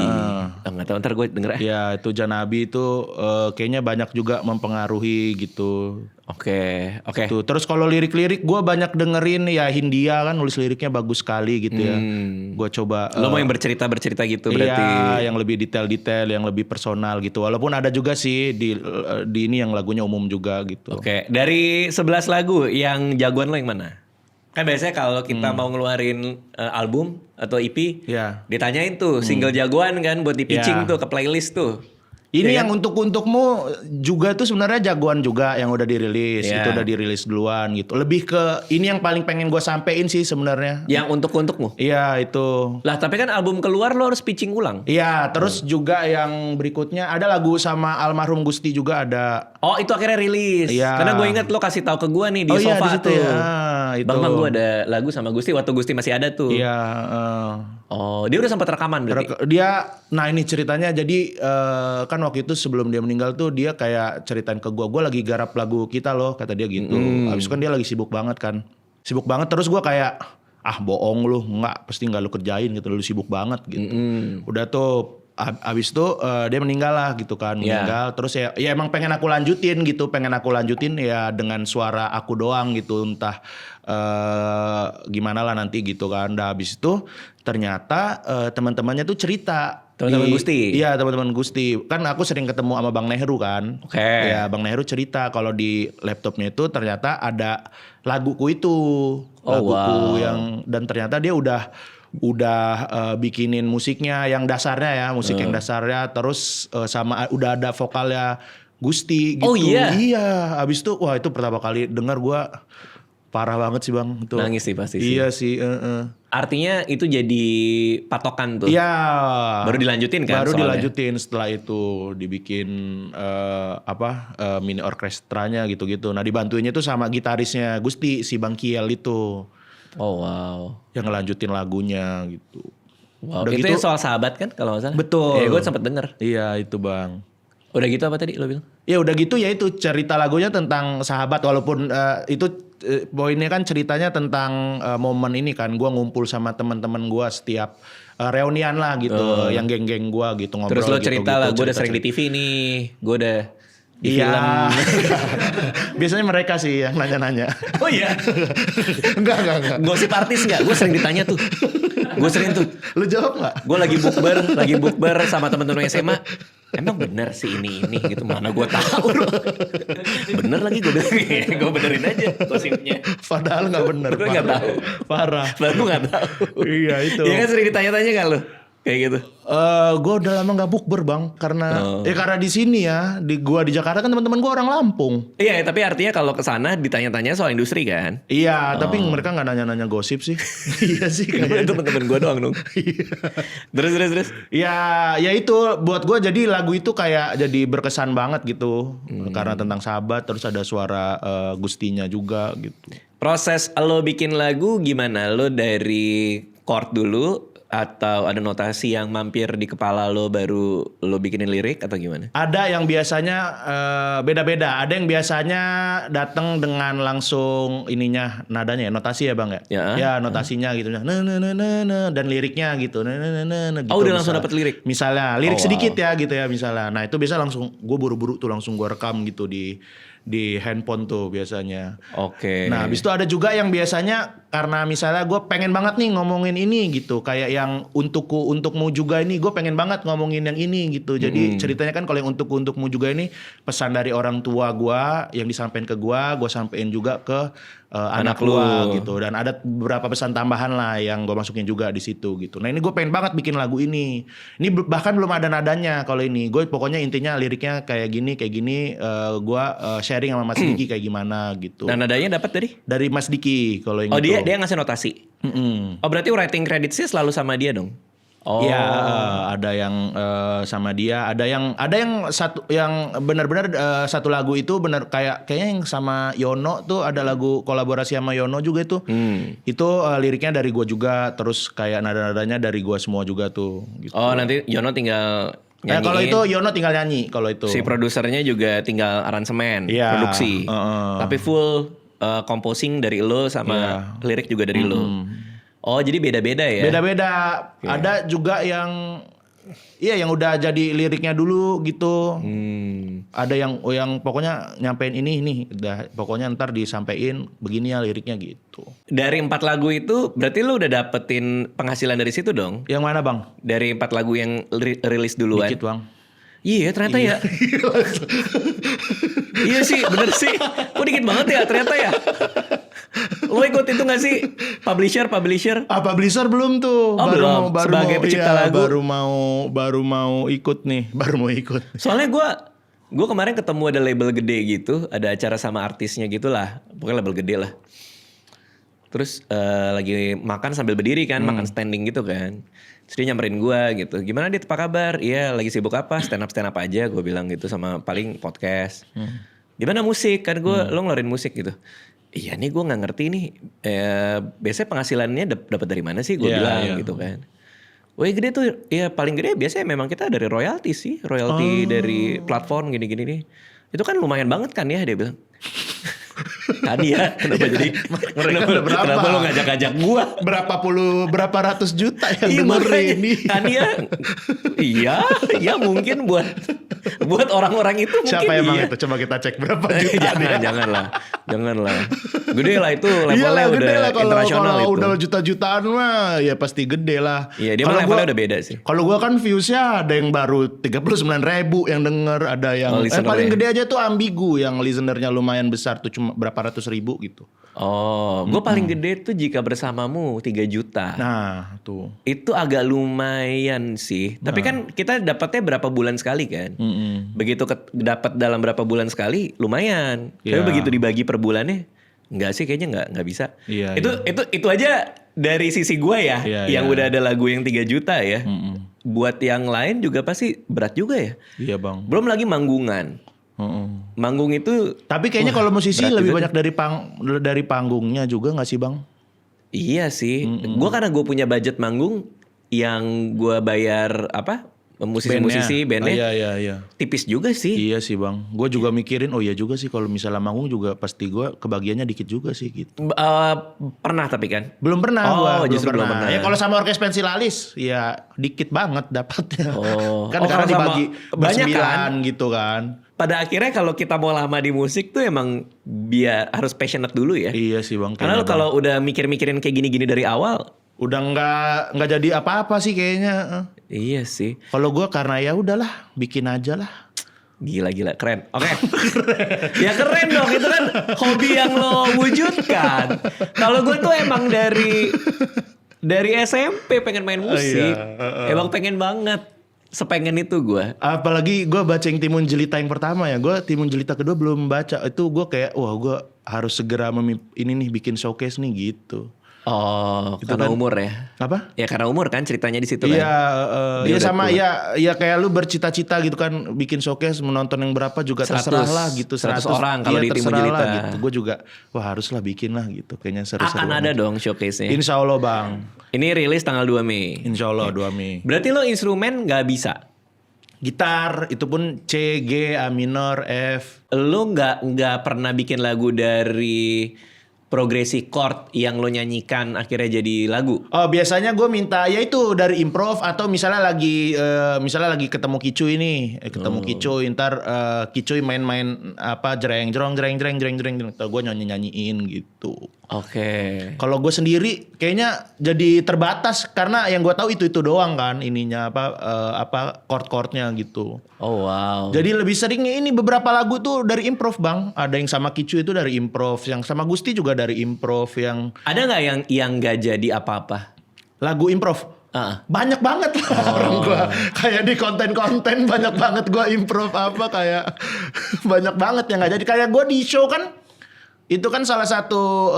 Nggak tahu, ntar gue denger ya. Ya itu Janabi itu kayaknya banyak juga mempengaruhi gitu. Oke. Tuh. Terus kalau lirik-lirik gue banyak dengerin ya Hindia kan nulis liriknya bagus sekali gitu ya. Gue coba. Lo mau yang bercerita gitu berarti. Iya, yang lebih detail-detail, yang lebih personal gitu. Walaupun ada juga sih di ini yang lagunya umum juga gitu. Oke. Dari 11 lagu yang jagoan lo yang mana? Kan biasanya kalau kita mau ngeluarin album atau EP, Ya. ditanyain tuh single jagoan kan buat di-pitching tuh ke playlist tuh. Ini yang untukmu juga tuh sebenarnya jagoan juga yang udah dirilis. Iya. Itu udah dirilis duluan gitu. Lebih ke ini yang paling pengen gue sampein sih sebenarnya. Yang untukmu. Iya itu. Lah tapi kan album keluar lo harus pitching ulang. Iya, terus juga yang berikutnya ada lagu sama almarhum Gusti juga ada. Oh itu akhirnya rilis. Iya. Karena gue inget lo kasih tahu ke gue nih di Iya, sofa di situ tuh. ya. Itu. Bang gue ada lagu sama Gusti waktu Gusti masih ada tuh. Iya. Oh dia udah sempat rekaman berarti. Nah ini ceritanya jadi kan waktu itu sebelum dia meninggal tuh dia kayak ceritain ke gue lagi garap lagu kita loh kata dia gitu. Habis itu kan dia lagi sibuk banget kan. Sibuk banget terus gue kayak bohong lu nggak pasti nggak lu kerjain gitu lu sibuk banget gitu. Udah tuh abis itu dia meninggal lah gitu kan meninggal terus ya emang pengen aku lanjutin ya dengan suara aku doang gitu entah gimana lah nanti gitu kan. Nah habis itu ternyata teman-temannya tuh cerita Teman-teman Gusti. Iya teman-teman Gusti kan aku sering ketemu sama Bang Nehru kan. Oke. Ya Bang Nehru cerita kalau di laptopnya itu ternyata ada laguku itu yang dan ternyata dia udah bikinin musiknya yang dasarnya ya musik yang dasarnya terus sama udah ada vokalnya Gusti gitu. Oh iya. Iya abis itu wah itu pertama kali dengar gue parah banget sih bang itu. Nangis sih pasti sih. Iya sih. Artinya itu jadi patokan tuh. Iya. Baru dilanjutin kan Baru soalnya. dilanjutin setelah itu dibikin mini orkestranya gitu-gitu. Nah dibantuinnya tuh sama gitarisnya Gusti si Bang Kiel itu. Oh wow. Yang ngelanjutin lagunya gitu. Wow. Udah Itu gitu, yang soal sahabat kan kalau nggak salah. Betul. Ya gue sempet denger. Iya itu bang. Udah gitu apa tadi lo bilang? Ya udah gitu ya itu cerita lagunya tentang sahabat walaupun itu poinnya kan ceritanya tentang momen ini kan gue ngumpul sama teman-teman gue setiap reunian lah gitu yang geng-geng gue gitu ngobrol. Terus lo gitu, cerita lah gue udah cerita- sering di TV nih. Gue udah di Iya. film. Biasanya mereka sih yang nanya-nanya. Oh iya. Enggak. Gosip artis nggak? Gue sering ditanya tuh. Gue sering tuh. Lu jawab nggak? Gue lagi bukber sama temen-temen SMA. Emang bener sih ini gitu mana gue tahu. Bener lagi gue bilang gue benerin aja gosipnya. Padahal nggak bener. Gue nggak tahu. Parah. Padahal gue nggak tahu. Iya itu. Iya kan sering ditanya-tanya kan lo kayak gitu. Gue udah lama nggak bukber bang karena karena di sini ya gua di Jakarta kan teman-teman gue orang Lampung. Iya tapi artinya kalau kesana ditanya-tanya soal industri kan. Iya tapi mereka nggak nanya-nanya gosip sih. Iya sih Itu kayaknya. temen-temen gue doang dong. Terus. Ya itu buat gue jadi lagu itu kayak jadi berkesan banget gitu karena tentang sahabat terus ada suara Gustinya juga gitu. Proses lo bikin lagu gimana? Lo dari chord dulu atau ada notasi yang mampir di kepala lo baru lo bikinin lirik atau gimana? Ada yang biasanya beda-beda. Ada yang biasanya datang dengan langsung ininya nadanya ya notasi ya bang ya. Ya. Notasinya gitu. Dan liriknya gitu. Gitu, Oh udah langsung dapat lirik. Misalnya lirik Oh, sedikit ya gitu ya misalnya. Nah itu biasa langsung gue buru-buru tuh langsung gue rekam gitu di handphone tuh biasanya. Oke. Nah habis itu ada juga yang biasanya karena misalnya gue pengen banget nih ngomongin ini gitu. Kayak yang untukmu juga ini gue pengen banget ngomongin yang ini gitu. Jadi ceritanya kan kalau yang untukmu juga ini pesan dari orang tua gue yang disampaikan ke gue sampein juga ke anak lu. gue gitu. Dan ada beberapa pesan tambahan lah yang gue masukin juga di situ gitu. Nah ini gue pengen banget bikin lagu ini. Ini bahkan belum ada nadanya kalau ini. Gue pokoknya intinya liriknya kayak gini. Gue sharing sama Mas Diki kayak gimana gitu. Nah nadanya dapat dari? Mas Diki kalau yang Oh itu. dia ngasih notasi. Oh berarti writing credit sih selalu sama dia dong? Oh. Iya, ada yang sama dia, ada yang satu yang benar-benar satu lagu itu kayaknya yang sama Yono tuh ada lagu kolaborasi sama Yono juga itu. Itu liriknya dari gua juga, terus kayak nada-nadanya dari gua semua juga tuh gitu. Oh nanti Yono tinggal nyanyiin. Kalau itu Yono tinggal nyanyi kalau itu. Si produsernya juga tinggal aransemen, Iya, produksi. Tapi full composing dari lo sama lirik juga dari lo. Oh jadi beda-beda ya? Beda-beda. Ada juga yang yang udah jadi liriknya dulu gitu. Ada yang pokoknya nyampein ini udah pokoknya ntar disampein begini ya liriknya gitu. Dari 4 lagu itu berarti lu udah dapetin penghasilan dari situ dong? Yang mana bang? Dari 4 lagu yang rilis duluan. Dikit bang. Iya ternyata ya. Iya sih bener sih. Kok dikit banget ya ternyata ya. Lo ikut itu gak sih publisher? Publisher belum tuh. Belum. Sebagai pencipta lagu. Baru mau ikut nih. Soalnya gue kemarin ketemu ada label gede gitu, ada acara sama artisnya gitulah, pokoknya label gede lah. Terus lagi makan sambil berdiri kan, makan standing gitu kan. Terus dia nyamperin gue gitu, gimana Dit, apa kabar? Iya lagi sibuk apa? Stand up aja gue bilang gitu, sama paling podcast. Gimana musik? Kan lo ngeluarin musik gitu. Iya nih gue gak ngerti nih, biasanya penghasilannya dapat dari mana sih? Gue bilang gitu kan. Wah gede tuh, ya paling gede biasanya memang kita dari royalti sih. Royalti dari platform gini-gini nih. Itu kan lumayan banget kan ya, dia bilang. Tadi ya, kenapa jadi kenapa lo ngajak-ngajak gua? Berapa ratus juta yang dengerin ini. Tadi ya, iya mungkin buat orang-orang itu mungkin. Siapa emang itu? Coba kita cek berapa juta. Janganlah. Gede lah itu levelnya udah internasional itu. Kalau udah juta-jutaan mah ya pasti gede lah. Iya dia mah levelnya udah beda sih. Kalau gua kan viewsnya ada yang baru 39.000 yang denger, ada yang paling gede aja tuh Ambigu yang listenernya lumayan besar tuh cuma berapa ratus ribu gitu. Oh, gue paling gede tuh Jika Bersamamu 3 juta. Nah, tuh. Itu agak lumayan sih. Tapi kan kita dapatnya berapa bulan sekali kan. Begitu dapat dalam berapa bulan sekali, lumayan. Tapi begitu dibagi per bulannya, enggak sih kayaknya enggak bisa. Itu aja dari sisi gue ya, yang udah ada lagu yang 3 juta ya. Buat yang lain juga pasti berat juga ya. Iya bang. Belum lagi manggungan. Manggung itu. Tapi kayaknya kalau musisi lebih banyak dari panggungnya juga nggak sih bang? Iya sih. Gue karena gue punya budget manggung yang gue bayar musisi-musisi bandnya. Iya. Tipis juga sih. Iya sih bang. Gue juga mikirin iya juga sih kalau misalnya manggung juga pasti gue kebagiannya dikit juga sih gitu. Pernah tapi kan? Belum pernah. Justru belum pernah. Ya kalau sama orkes Pensilalis ya dikit banget dapatnya. Kan karena dibagi banyak kan gitu kan. Pada akhirnya kalau kita mau lama di musik tuh emang biar harus passionate dulu ya. Iya sih bang. Karena kalau udah mikir-mikirin kayak gini-gini dari awal, udah nggak jadi apa-apa sih kayaknya. Iya sih. Kalau gue karena ya udahlah bikin aja lah. Gila keren. Oke. Ya keren dong, itu kan hobi yang lo wujudkan. Kalau gue tuh emang dari SMP pengen main musik. Emang pengen banget. Sepengen itu gue. Apalagi gue baca yang Timun Jelita yang pertama ya. Gue Timun Jelita kedua belum baca. Itu gue kayak wah gue harus segera bikin showcase nih gitu. Oh, itu karena kan, umur ya? Apa? Ya karena umur kan ceritanya di situ kan. Iya, sama ya kayak lu bercita-cita gitu kan bikin showcase, menonton yang berapa juga 100, terserah lah gitu. 100 orang kalau di Timun Jelita gitu. Gue juga wah haruslah bikin lah gitu. Kayaknya seru-seru. Akan ada dong showcase-nya. Insya Allah bang. Ini rilis tanggal 2 Mei. Insya Allah 2 Mei. Berarti lo instrumen gak bisa? Gitar itu pun C, G, A minor, F. Lo nggak pernah bikin lagu dari progresi chord yang lo nyanyikan akhirnya jadi lagu? Oh biasanya gue minta ya itu dari improv atau misalnya lagi ketemu Kicuy nih, Kicuy ntar Kicuy main-main jereng atau gue nyanyiin gitu. Oke. Kalau gue sendiri kayaknya jadi terbatas karena yang gue tahu itu doang kan ininya chord-chordnya gitu. Oh wow. Jadi lebih seringnya ini beberapa lagu tuh dari improv bang. Ada yang sama Kicu itu dari improv, yang sama Gusti juga dari improv, yang ada nggak yang nggak jadi apa-apa? Lagu improv. Banyak banget lah orang gue. Kayak di konten-konten banyak banget gue improv kayak banyak banget yang nggak jadi. Kayak gue di show kan. Itu kan salah satu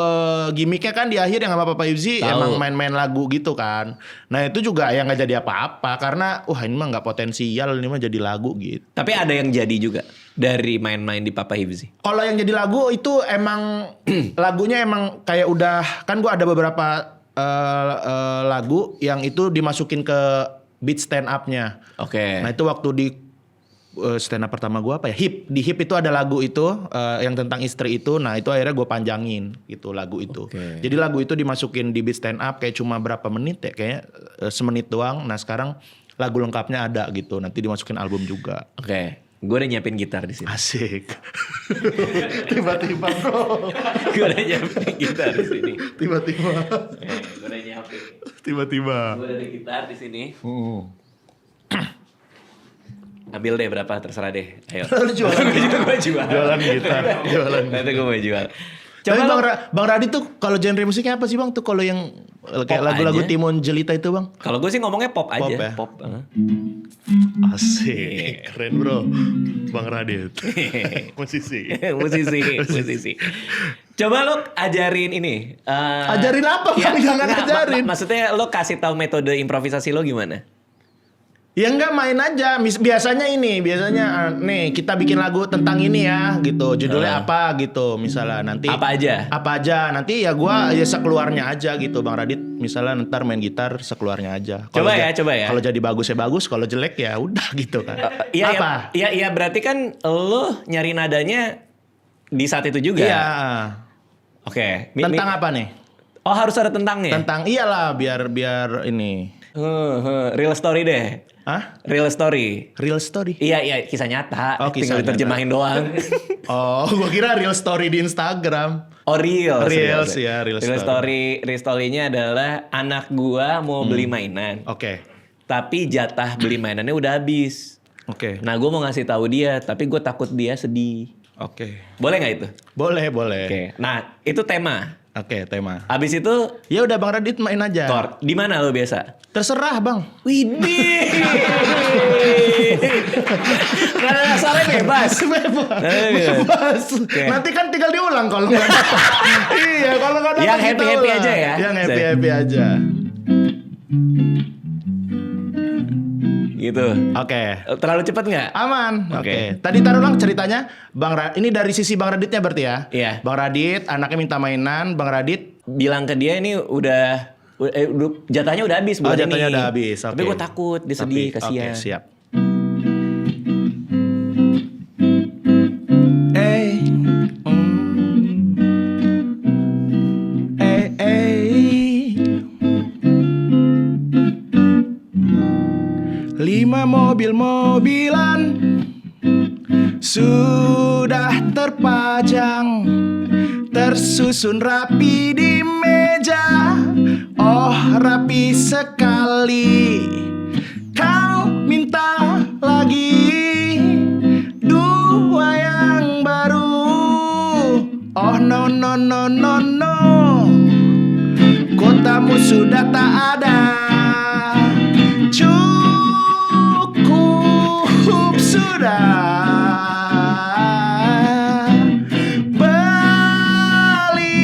gimmicknya kan di akhir yang sama Papa Yubzi emang main-main lagu gitu kan. Nah itu juga yang gak jadi apa-apa karena ini mah gak potensial, ini mah jadi lagu gitu. Tapi ada yang jadi juga dari main-main di Papa Yubzi? Kalau yang jadi lagu itu emang lagunya emang kayak udah, kan gue ada beberapa lagu yang itu dimasukin ke beat stand up-nya. Oke. Nah itu waktu di stand up pertama gue apa ya? Hip. Di Hip itu ada lagu itu yang tentang istri itu. Nah itu akhirnya gue panjangin gitu lagu itu. Jadi lagu itu dimasukin di beat stand up kayak cuma berapa menit ya? Kayaknya semenit doang. Nah sekarang lagu lengkapnya ada gitu. Nanti dimasukin album juga. Oke. Gue udah nyiapin gitar di sini. Asik. Tiba-tiba bro. Gue udah nyiapin gitar di sini. Tiba-tiba. Gue udah nyiapin. Tiba-tiba. Gue udah ada gitar di sini. Ambil deh berapa terserah deh. Ayo. Lu jualan. Gue jual. Jualan gitar. Jualan. Nanti gue mau jual. Tapi Coba Bang Radit tuh kalau genre musiknya apa sih Bang? Tuh kalau yang kayak lagu-lagu aja. Timun Jelita itu Bang? Kalau gue sih ngomongnya pop aja. Pop ya? Pop. Asik. Keren bro. Bang Radit. Musisi. musisi. Coba lo ajarin ini. Ajarin apa Bang? Jangan ajarin. Maksudnya lo kasih tahu metode improvisasi lo gimana? Ya enggak, main aja. Biasanya nih kita bikin lagu tentang ini ya gitu. Judulnya apa gitu misalnya nanti. Apa aja? Nanti ya gua ya sekeluarnya aja gitu Bang Radit. Misalnya ntar main gitar sekeluarnya aja. Coba ya. Kalau jadi bagus ya bagus, kalau jelek ya udah gitu kan. Iya berarti kan lo nyari nadanya di saat itu juga. Iya. Oke. Tentang apa nih? Oh harus ada tentangnya. Tentang iyalah biar ini. Real story deh. Hah? Real story. Real story? Iya kisah nyata. Oh, kisah tinggal diterjemahin doang. Oh, gua kira real story di Instagram. Oh real story. Real story-nya adalah anak gua mau beli mainan. Oke. Tapi jatah beli mainannya udah habis. Oke. Nah gua mau ngasih tahu dia, tapi gua takut dia sedih. Oke. Boleh nggak itu? Boleh. Oke. Nah itu tema. Oke, tema. Abis itu Ya udah Bang Radit main aja. chord. Di mana lo biasa? Terserah Bang. Widih. Karena dasarnya bebas. Bebas. Oke. Nanti kan tinggal diulang kalau nggak dapat. Iya, kalau nggak dapat Yang kita happy-happy ulang. aja ya? Yang happy aja. Gitu. Oke. Terlalu cepat nggak? Aman. Oke. Oke. Tadi taruh ulang ceritanya. Ini dari sisi Bang Raditnya berarti ya? Iya. Bang Radit, anaknya minta mainan. Bang Radit. Bilang ke dia ini udah jatahnya udah habis bulan jatahnya ini. udah habis. Tapi Oke. gue takut dia sedih, kasihan. Oke, siap. Lima mobil-mobilan sudah terpajang, tersusun rapi di meja. Oh rapi sekali. Kau minta lagi dua yang baru. Oh no no no no no. Kotamu sudah tak ada. Cukup sudah. Beli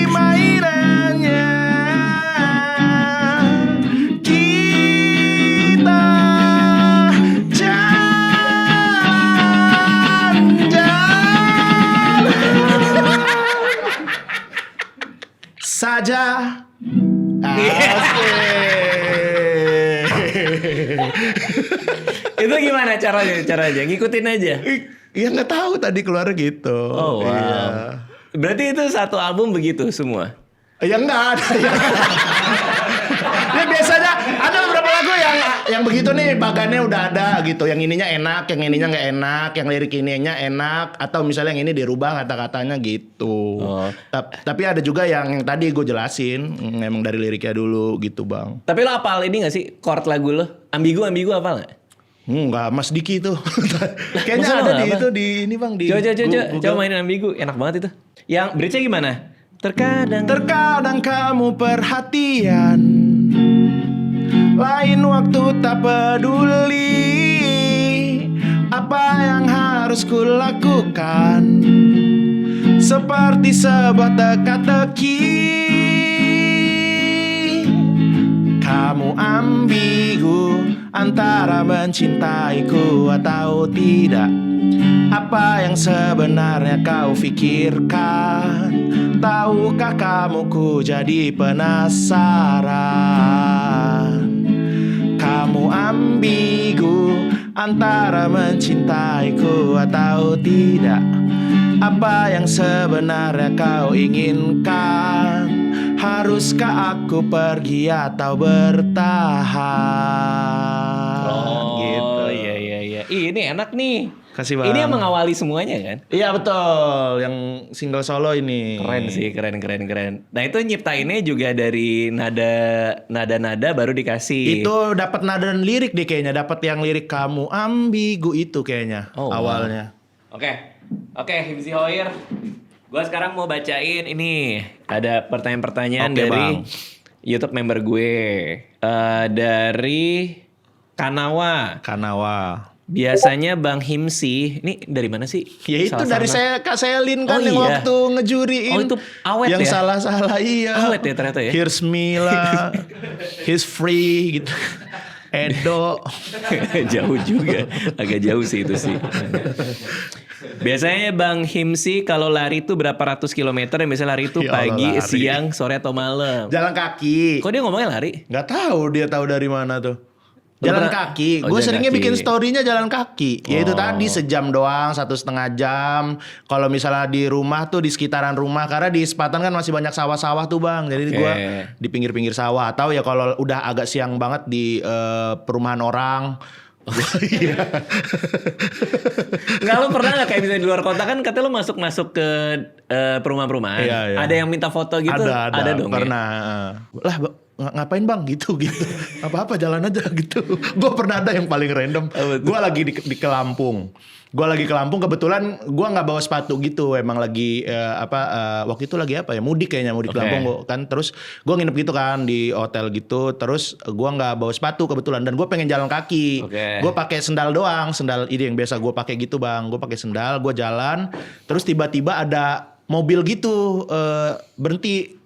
mainannya. Kita jalan-jalan saja. Itu gimana caranya? Ngikutin aja. Ya nggak tahu tadi keluar gitu. Oh wow. Iya. Berarti itu satu album begitu semua. Ya enggak ada. Ya biasanya ada beberapa lagu yang begitu nih bagannya udah ada gitu. Yang ininya enak, yang ininya nggak enak, yang lirik ininya enak, atau misalnya yang ini dirubah kata-katanya gitu. Oh. Tapi ada juga yang tadi gue jelasin, emang dari liriknya dulu gitu bang. Tapi lo hafal ini gak sih chord lagu lo? Ambigu hafal gak? Enggak, Mas Diki tuh. Kayaknya masa ada lo di nggak itu di ini bang di. Coba mainin ambigu, enak banget itu. Yang bridge-nya gimana? Terkadang kamu perhatian, lain waktu tak peduli apa yang harus kulakukan, seperti sebuah teka-teki. Kamu ambigu antara mencintaiku atau tidak. Apa yang sebenarnya kau pikirkan? Tahukah kamu ku jadi penasaran. Kamu ambigu antara mencintaiku atau tidak. Apa yang sebenarnya kau inginkan? Haruskah aku pergi atau bertahan? Oh iya. Ini enak nih. Kasih Bang. Ini yang mengawali semuanya kan? Iya betul, yang single solo ini. Keren sih, keren. Nah itu nyiptainnya juga dari nada baru dikasih. Itu dapat nada dan lirik deh kayaknya, dapat yang lirik kamu ambigu itu kayaknya awalnya. Oke, Himsi Hoir. Gue sekarang mau bacain ini. Ada pertanyaan-pertanyaan Oke, dari Bang. YouTube member gue. Dari Kanawa. Biasanya Bang Himsi, ini dari mana sih? Ya itu Salah dari sama. Kak Selin kan yang iya. waktu ngejuriin. Oh, itu awet yang ya? salah-salah iya. Awet ya ternyata ya? Here's Mila, he's free gitu. Edo. Jauh juga, agak jauh sih itu sih. Biasanya Bang Himsi kalau lari itu berapa ratus kilometer? Yang biasa lari itu Ya Allah, pagi, lari. siang, sore atau malam. Jalan kaki. Kok dia ngomongnya lari? Nggak tahu dia tahu dari mana tuh. Lu Jalan pernah- kaki. Oh, Gue jalan seringnya kaki. bikin story-nya jalan kaki. Ya itu tadi sejam doang, 1,5 jam. Kalau misalnya di rumah tuh di sekitaran rumah, karena di Sepatan kan masih banyak sawah-sawah tuh Bang. Jadi Oke. gue di pinggir-pinggir sawah. Atau ya kalau udah agak siang banget di perumahan orang. Iya. Nggak, lo pernah nggak kayak misalnya di luar kota kan katanya lo masuk ke perumahan-perumahan. Iya, iya. Ada yang minta foto gitu? Ada dong. Ya? pernah. Lah ngapain Bang gitu. Apa-apa jalan aja gitu. Gue pernah ada yang paling random. Gue lagi di ke Lampung. Gue lagi ke Lampung, kebetulan gue nggak bawa sepatu gitu. Emang lagi waktu itu lagi apa ya? Mudik kayaknya, mudik ke Lampung gua, kan. Terus gue nginep gitu kan di hotel gitu. Terus gue nggak bawa sepatu kebetulan dan gue pengen jalan kaki. Oke. Gue pakai sendal doang, sendal ini yang biasa gue pakai gitu Bang. Gue pakai sendal, gue jalan. Terus tiba-tiba ada mobil gitu berhenti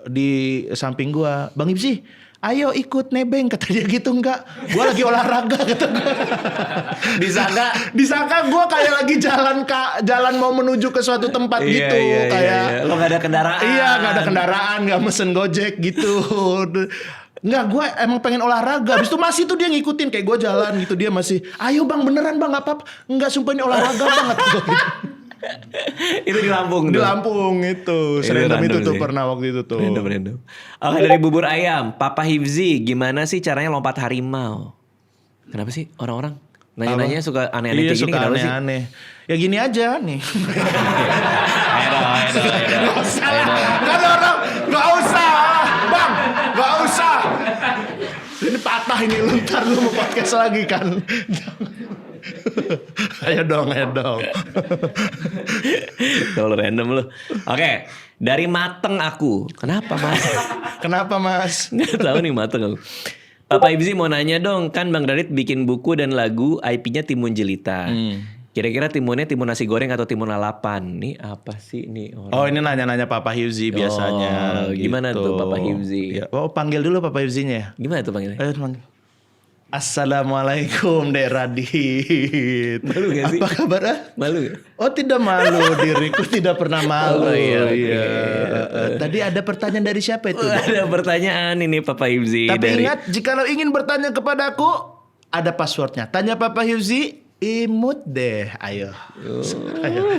di samping gua. Bang Ipsi, ayo ikut nebeng, kata dia gitu. Enggak, gua lagi olahraga kata gua. Disangka gua kayak lagi jalan mau menuju ke suatu tempat gitu, kayak Lo nggak ada kendaraan. Iya, nggak ada kendaraan, nggak mesen Gojek gitu. Enggak, gue emang pengen olahraga. Habis itu masih tuh dia ngikutin kayak gue jalan gitu, dia masih, ayo Bang beneran Bang, nggak apa-apa. Enggak, sumpah ini olahraga banget. Itu di Lampung. Di tuh. Lampung itu, serendam random itu tuh sih. pernah waktu itu tuh. Random. Oke, dari bubur ayam, Papa Hifzi, gimana sih caranya lompat harimau? Kenapa sih orang-orang nanya-nanya suka aneh-aneh Iya, kayak gini? suka Kenapa sih? aneh-aneh. Ya gini aja nih. Ayo dong. Kan orang nggak usah, Bang, nggak usah. Ini patah ini, lu ntar lu mau podcast lagi kan. Ayo dong. Terlalu random lu. Oke, dari Mateng aku. Kenapa Mas? Kenapa Mas? Nggak tahu nih Mateng aku. Papa Ibzi mau nanya dong, kan Bang Radit bikin buku dan lagu IP-nya Timun Jelita. Kira-kira timunnya timun nasi goreng atau timun lalapan? Nih apa sih nih orang? Oh ini nanya-nanya Papa Hifzi biasanya. Oh, gimana tuh Papa Hifzi? Ya, oh panggil dulu Papa Hifzinya. Gimana tuh panggilnya? Ayo panggil. Assalamualaikum Dek Radit. Malu gak sih? Apa kabar? Malu gak? Oh tidak malu, diriku tidak pernah malu. Oh, iya, oke. Tadi ada pertanyaan dari siapa itu? Ada pertanyaan ini Papa Hifzi. Tapi ingat, jikalau ingin bertanya kepadaku, ada passwordnya. Tanya Papa Hifzi, imut deh. Ayo.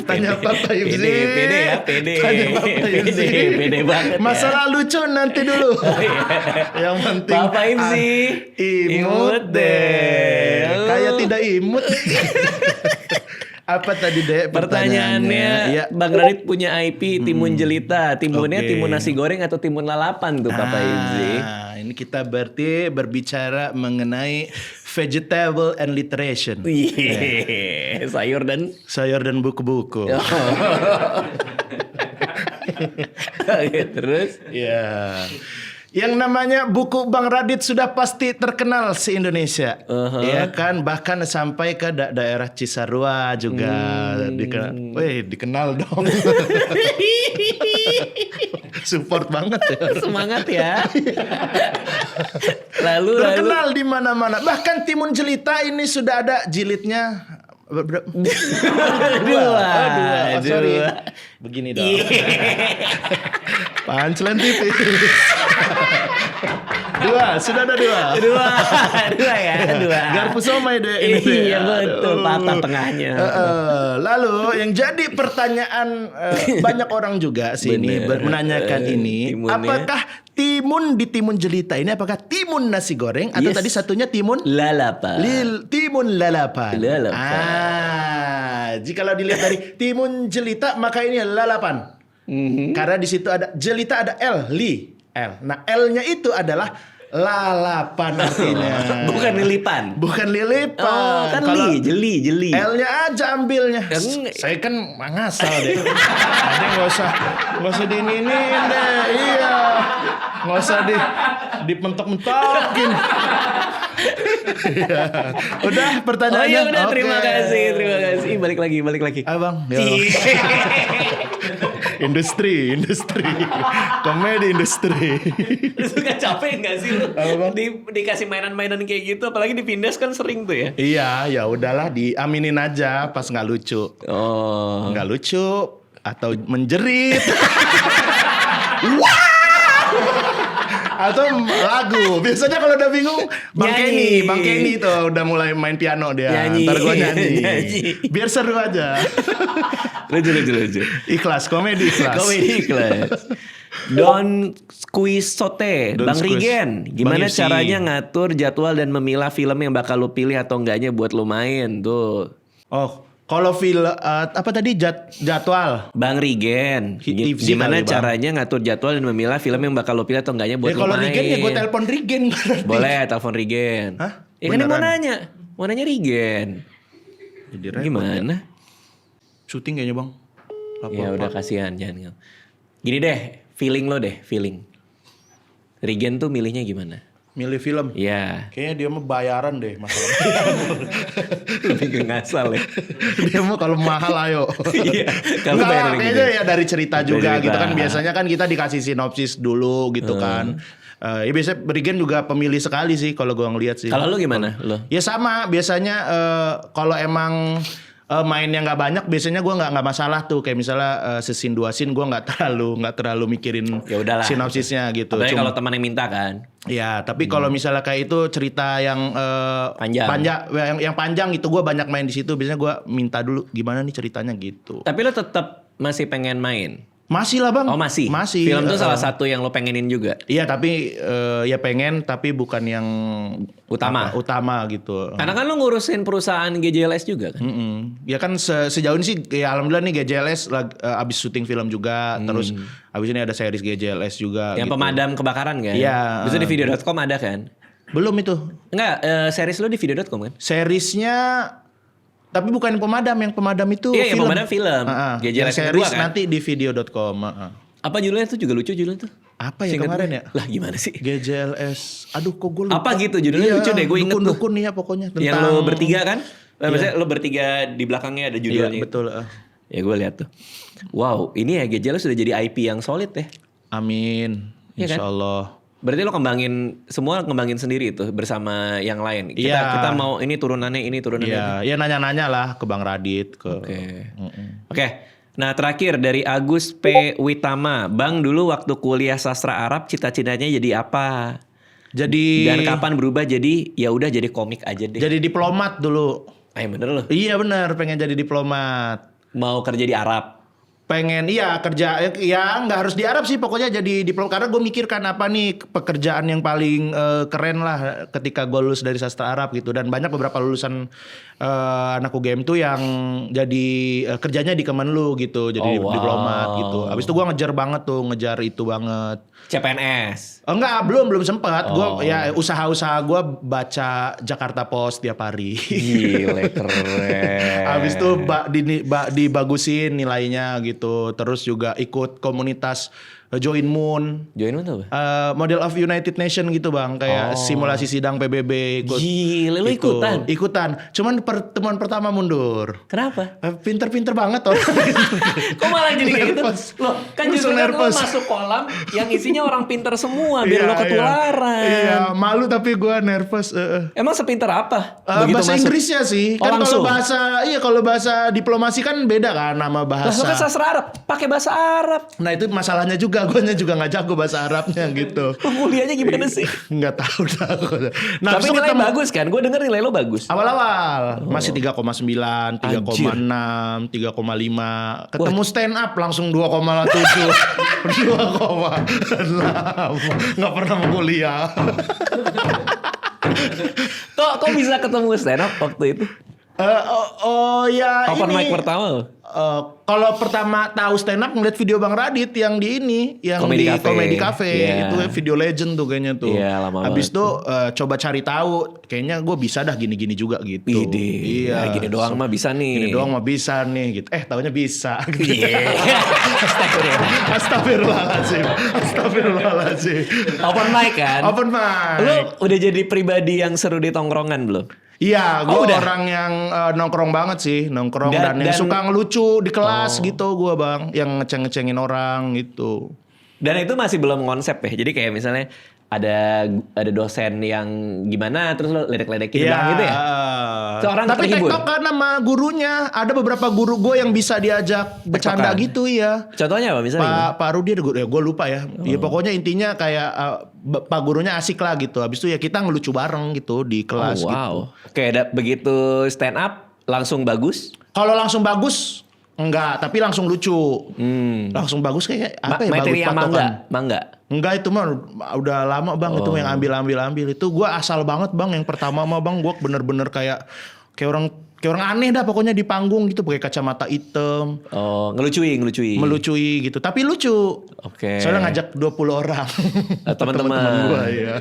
Tanya Papa Hifzi. Pede ya, pede. Tanya Papa Hifzi. Pede banget ya. Masalah lucu nanti dulu. Yang penting Papa Hifzi, imut deh. Oh. Kayak tidak imut. Apa tadi Dek Pertanyaannya, Ya. Bang Radit punya IP Timun Jelita. Timunnya Oke. timun nasi goreng atau timun lalapan tuh Papa Hifzi? Ini kita berarti berbicara mengenai vegetable and literation. Iya, sayur dan Sayur dan buku-buku. Oke, terus Ya. Yang namanya buku Bang Radit sudah pasti terkenal se-Indonesia. Ya kan, bahkan sampai ke daerah Cisarua juga dikenal. Wih, dikenal dong. Support banget ya. semangat ya. lalu Terkenal di mana-mana. Bahkan Timun Jelita ini sudah ada jilidnya. Dua. Oh, sorry. Begini dong. Punchline tipis. Sudah ada 2. Dua ya, dua. Garpu somai deh ini. Iya betul, patah tengahnya. Lalu yang jadi pertanyaan banyak orang juga sih ini menanyakan ini, timunnya. apakah timun di timun jelita ini apakah timun nasi goreng atau Yes. tadi satunya timun Lalapan. timun lalapan. Lalapan. Jikalau dilihat dari timun jelita maka ini lalapan. Karena di situ ada jelita ada L. Nah, L-nya itu adalah lalapan artinya. Bukan lilipan. Bukan lilipan. Oh, kan Kalau jeli. L-nya aja ambilnya. Yang- Saya kan ngasal deh. Ada nggak usah diinin deh. Iya. Nggak usah dipentok-mentokin. Iya. Udah pertanyaannya. Oh iya udah, Oke. terima kasih. Balik lagi. Abang. Industri. Komedi industri. Lu suka capek gak sih lu? Dikasih mainan-mainan kayak gitu, apalagi di Pindas kan sering tuh ya. Iya, ya udahlah diaminin aja pas nggak lucu. Oh. Nggak lucu atau menjerit. Wah! Atau lagu. Biasanya kalau udah bingung, Bang Nyanyi. Kenny tuh udah mulai main piano dia. Nyanyi. Ntar gue nyanyi. Nyanyi. Biar seru aja. Lucu. Ikhlas, komedi ikhlas. Komedi kelas. Don Quixote, Don Bang Squiz. Rigen, gimana Bang Yusi. caranya ngatur jadwal dan memilah film yang bakal lu pilih atau enggaknya buat lu main tuh? Oh, kalau apa tadi jadwal? Bang Rigen, TV gimana kali, Bang. caranya ngatur jadwal dan memilah film yang bakal lu pilih atau enggaknya buat Ya lu kalau main? Rigen ya gue telepon Rigen. Boleh, telepon Rigen. Hah? Ya kan dia mau Beneran? nanya Rigen. Jadi repot ya. Gimana? Syuting kayaknya bang. Ya udah kasihan jangan. Gini deh, feeling lo deh, feeling. Rigen tuh milihnya gimana? Milih film. Ya, Kayaknya dia mah bayaran deh masalah. lebih ke ngasal ya. Dia mah kalau mahal ayo. Iya, kalau Enggak lah, bayaran kayaknya gitu. ya dari cerita Dari juga cerita. gitu kan. Biasanya kan kita dikasih sinopsis dulu gitu kan. Ya biasanya Rigen juga pemilih sekali sih kalau gua ngeliat sih. Kalau lo gimana? Lo? Ya sama biasanya kalau emang mainnya nggak banyak biasanya gue nggak masalah tuh kayak misalnya sesin 2 scene gue nggak terlalu mikirin Ya udahlah. sinopsisnya gitu. Apalagi Cuma- kalau teman yang minta kan. Ya, tapi kalau misalnya kayak itu cerita yang Panjang. yang panjang itu gue banyak main di situ. Biasanya gue minta dulu gimana nih ceritanya gitu. Tapi lo tetap masih pengen main? Masih lah bang. Oh masih? Masih. Film tuh salah satu yang lo pengenin juga? Iya tapi ya pengen tapi bukan yang Utama? utama gitu. Karena kan lo ngurusin perusahaan GJLS juga kan? Ya kan sejauh ini sih ya alhamdulillah nih GJLS abis syuting film juga. Terus abis ini ada series GJLS juga. Yang gitu. pemadam kebakaran kan? Iya. Bisa di video.com ada kan? Belum itu. Enggak, series lo di video.com kan? Seriesnya tapi bukan yang pemadam itu Iya, yang film. pemadam film. Yang GJLS yang series kedua kan? nanti di video.com. Apa judulnya tuh juga lucu judulnya tuh? Apa ya Seinget kemarin gue. ya? Lah gimana sih? GJLS. Aduh kok gue lupa. Apa gitu judulnya lucu deh, gue inget tuh. Dukun nih ya pokoknya. Yang lo bertiga kan? Maksudnya lo bertiga di belakangnya ada Iya judulnya. betul. Ya gue lihat tuh. Wow, ini ya GJLS sudah jadi IP yang solid ya. Amin. Iya kan? Insya Allah. Berarti lo ngembangin sendiri itu bersama yang lain. Iya. Kita mau ini turunannya. Iya, ya nanya-nanya lah ke Bang Radit ke. Oke. Nah terakhir dari Agus P. Witama. Bang dulu waktu kuliah sastra Arab cita-citanya jadi apa? Jadi Dan kapan berubah jadi ya udah jadi komik aja deh. jadi diplomat dulu. Bener loh. Iya benar, pengen jadi diplomat. Mau kerja di Arab. Pengen kerja ya nggak harus di Arab sih pokoknya jadi diplomat karena gue mikirkan apa nih pekerjaan yang paling keren lah ketika gue lulus dari sastra Arab gitu dan banyak beberapa lulusan anak UGM tuh yang jadi kerjanya di Kemenlu gitu jadi Oh, wow. diplomat gitu. Habis itu gue ngejar itu banget. CPNS. Enggak, belum sempat. Gue ya usaha-usaha gue baca Jakarta Post tiap hari. Gile keren. Habis itu dibagusin nilainya gitu. Terus juga ikut komunitas Join Moon. Join tuh apa? Model of United Nation gitu bang. Kayak simulasi sidang PBB. Ikut, Gile, lu gitu. ikutan? Ikutan. Cuman pertemuan pertama mundur. Kenapa? Pinter-pinter banget orang. Kok malah jadi kayak gitu? Nervous. Loh, kan Langsung justru kan lo nervous. masuk kolam yang isinya orang pinter semua biar lo ketularan. Iya, malu tapi gue nervous. Emang sepinter apa? Begitu Bahasa masuk? Inggrisnya sih. Oh, Kan langsung? kalau bahasa diplomasi kan beda kan nama Lah, lo kan bahasa. sastra Arab, pakai bahasa Arab. Nah itu masalahnya juga guanya juga nggak jago bahasa Arabnya gitu. Kuliahnya gimana sih? Nggak tahu dah. Nah, Tapi habis itu nilai bagus kan? Gue denger nilai lo bagus. awal-awal masih 3,9, 3,6, 3,5. Ketemu stand up langsung 2,7, 2,6. Nggak pernah mau kuliah. Kok bisa ketemu stand up waktu itu? Ya Open ini. mic pertama lo? Kalau pertama tahu stand up ngeliat video Bang Radit yang di ini, yang Comedy di Cafe. Comedy Cafe, Iya. itu video legend tuh kayaknya tuh. Iya, lama Habis banget itu coba cari tahu, kayaknya gue bisa dah gini-gini juga gitu. Ide. Iya. Nah, gini doang mah bisa nih. Gini doang mah bisa nih gitu. Taunya bisa. Iya. Astagfirullahaladzim. Astagfirullahaladzim. Open mic kan? Open mic. Lo udah jadi pribadi yang seru di tongkrongan belum? Iya, gue udah? orang yang nongkrong banget sih, nongkrong Dan- dan yang dan- suka ngelucu di kelas gitu gue bang, yang ngeceng-ngecengin orang gitu. Dan itu masih belum konsep ya. Jadi kayak misalnya ada dosen yang gimana terus lo ledek-ledekin belakang gitu ya. Seorang Tapi terhibur. tektokan sama gurunya, ada beberapa guru gue yang bisa diajak bercanda Tektokan. gitu ya. Contohnya apa misalnya? Pak Rudi ada guru, ya gue lupa ya. Ya pokoknya intinya kayak Pak gurunya asik lah gitu. Habis itu ya kita ngelucu bareng gitu di kelas gitu. Wow. Oke, begitu stand up langsung bagus. Kalau langsung bagus enggak, tapi langsung lucu. Langsung bagus kayak apa ya? Materi bagus yang patokan. mangga. Enggak, itu mah udah lama bang, itu yang ambil itu gue asal banget bang. Yang pertama mah bang gue bener-bener kayak orang aneh dah pokoknya di panggung gitu, pakai kacamata hitam, Oh, melucui gitu, tapi lucu. Oke. Soalnya ngajak 20 orang. Teman-teman. Gue ya.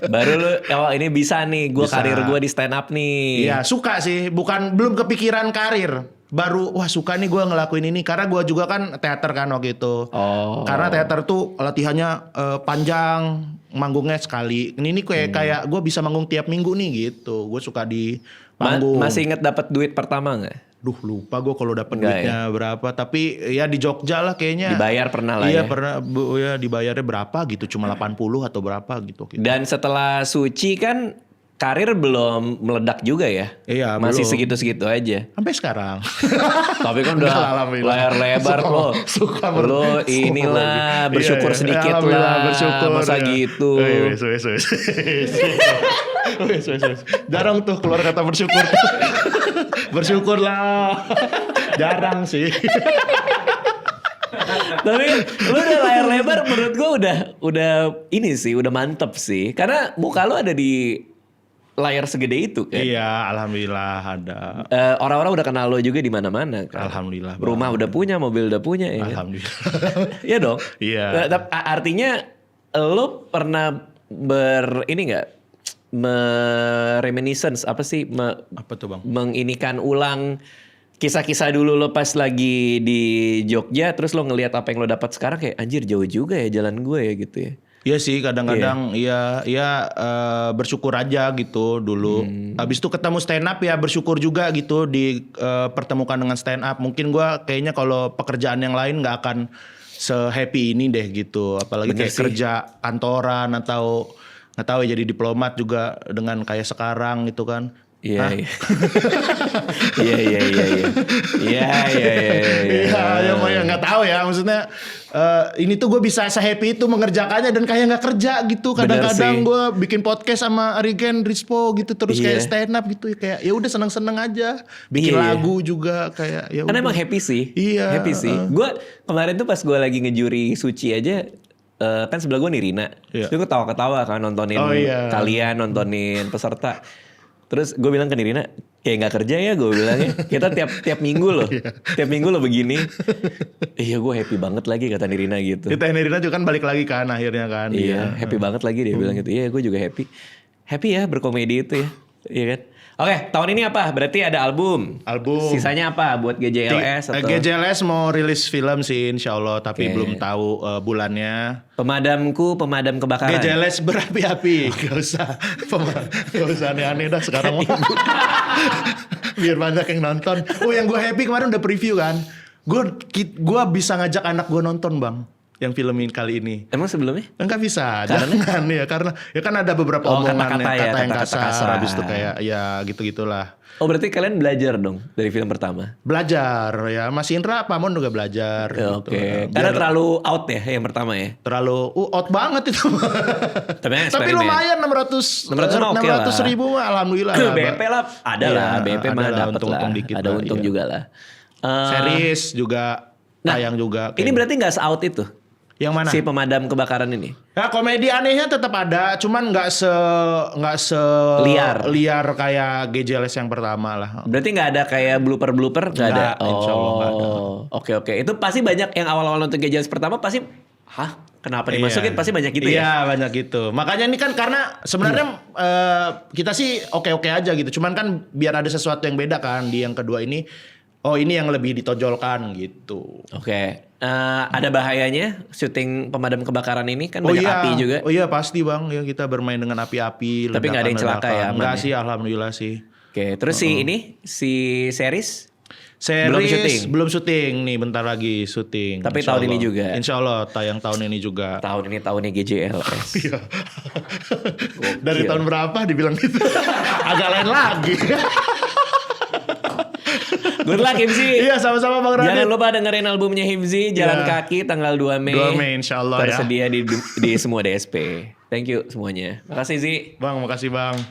Baru lu, ini bisa nih, gue Bisa. karir gue di stand up nih. Iya suka sih, belum kepikiran karir. Baru wah suka nih gue ngelakuin ini, karena gue juga kan teater kan waktu itu. Oh. Karena teater tuh latihannya panjang, manggungnya sekali. Ini kayak gue bisa manggung tiap minggu nih gitu. Gue suka di panggung. Masih inget dapat duit pertama nggak? Duh lupa gue kalau dapat Enggak duitnya berapa. Tapi ya di Jogja lah kayaknya. Dibayar pernah lah Iya ya? pernah, ya dibayarnya berapa gitu. Cuma 80 atau berapa gitu. Dan setelah Suci kan karir belum meledak juga ya? Iya, Masih belum. segitu-segitu aja. Sampai sekarang. Tapi kan udah Enggak, alhamdulillah. layar lebar lo. Suka Lo inilah bersyukur Iya, iya. sedikit Alhamdulillah, lah. bersyukur, Masa ya. gitu. Wes. Jarang tuh keluar kata bersyukur. Bersyukur lah. Jarang sih. Tapi lu udah layar lebar menurut gue udah ini sih, udah mantep sih. Karena muka lu ada di layar segede itu kan. Iya, alhamdulillah ada. Orang-orang udah kenal lo juga di mana-mana kan. Alhamdulillah, Bang. Rumah udah punya, mobil udah punya ya. kan? Alhamdulillah. Iya dong. Iya. Artinya lo pernah ini nggak reminiscence apa sih Apa tuh bang? menginikan ulang kisah-kisah dulu lo pas lagi di Jogja, terus lo ngelihat apa yang lo dapat sekarang kayak anjir jauh juga ya jalan gue ya gitu ya. Iya sih kadang-kadang bersyukur aja gitu dulu. Habis itu ketemu stand up ya bersyukur juga gitu pertemukan dengan stand up. Mungkin gua kayaknya kalau pekerjaan yang lain nggak akan se-happy ini deh gitu. Apalagi Bener kayak sih. kerja kantoran atau nggak tahu ya jadi diplomat juga dengan kayak sekarang gitu kan. Iya, iya. Iya. Iya, ya mau ya nggak tahu ya maksudnya ini tuh gue bisa se-happy itu mengerjakannya dan kayak nggak kerja gitu. Bener Kadang-kadang sih. gue bikin podcast sama Arigen Rispo gitu terus kayak Iya. stand up gitu kayak ya udah seneng-seneng aja. Bikin Iya, iya. lagu juga kayak ya Karena udah. emang happy sih. Iya, Happy sih. Gue kemarin tuh pas gue lagi ngejuri Suci aja, kan sebelah gue Nirina. Iya. Terus gue ketawa-ketawa kan nontonin Oh, iya. kalian, nontonin peserta. Terus gue bilang ke Nirina, kayak nggak kerja ya gue bilangnya. Kita tiap minggu loh. Tiap minggu loh begini. Iya gue happy banget lagi kata Nirina gitu. Kita Nirina juga kan balik lagi kan akhirnya kan. Iya, happy banget lagi dia bilang gitu. Iya, gue juga happy. Happy ya berkomedi itu ya. Iya kan? Oke, tahun ini apa? Berarti ada album. Album. Sisanya apa buat GJLS atau GJLS mau rilis film sih insya Allah tapi Oke. belum tahu bulannya. pemadam kebakaran. GJLS berapi-api. Gak usah aneh-aneh dah sekarang mah. Biar banyak yang nonton. Oh yang gue happy kemarin udah preview kan. Gue bisa ngajak anak gue nonton bang. yang filmin kali ini. Emang sebelumnya? Enggak bisa, jangan ya karena kan ada beberapa omongan kata-kata kata ya, yang kata-kata kasar, kasar. habis itu kayak ya gitu-gitulah. Oh berarti kalian belajar dong dari film pertama? Belajar ya, Mas Indra Pamon juga belajar. Oke. Gitu. Karena terlalu out ya yang pertama ya? Terlalu out banget itu. Tapi lumayan 600 oke lah. ribu alhamdulillah lah. BP lah ada lah, BP ada mah lah, dapat lah. untung dikit Ada lah, untung iya. juga lah. Series juga tayang juga. Ini berarti nggak se-out itu? Yang mana? Si pemadam kebakaran ini? Ya komedi anehnya tetap ada, cuman nggak se liar kayak GJLS yang pertama lah. Berarti nggak ada kayak blooper nggak ada? Insya Allah nggak ada. Oke. Itu pasti banyak yang awal-awal nonton GJLS pertama pasti, kenapa dimasukin? Pasti banyak gitu ya? Iya banyak gitu. Makanya ini kan karena sebenarnya kita sih oke-oke aja gitu. Cuman kan biar ada sesuatu yang beda kan di yang kedua ini. Oh ini yang lebih ditonjolkan gitu. Oke. Ada bahayanya syuting pemadam kebakaran ini kan banyak api juga. Oh iya pasti bang. Ya kita bermain dengan api-api. Tapi nggak ada yang celaka ya? Enggak Aman sih alhamdulillah sih. Oke. Terus si series? Series belum syuting nih, bentar lagi syuting. Tapi Insya tahun ini Allah. juga. Insya Allah tayang tahun ini juga. Tahun ini tahunnya GJLS. Iya. Dari tahun berapa dibilang gitu? Agak lain lagi. Good luck Himzi. Iya sama-sama Bang Radit. Jangan lupa dengerin albumnya Himzi Jalan Kaki tanggal 2 Mei. 2 Mei insya Allah ya. Tersedia di semua DSP. Thank you semuanya. Makasih Zi. Bang makasih Bang.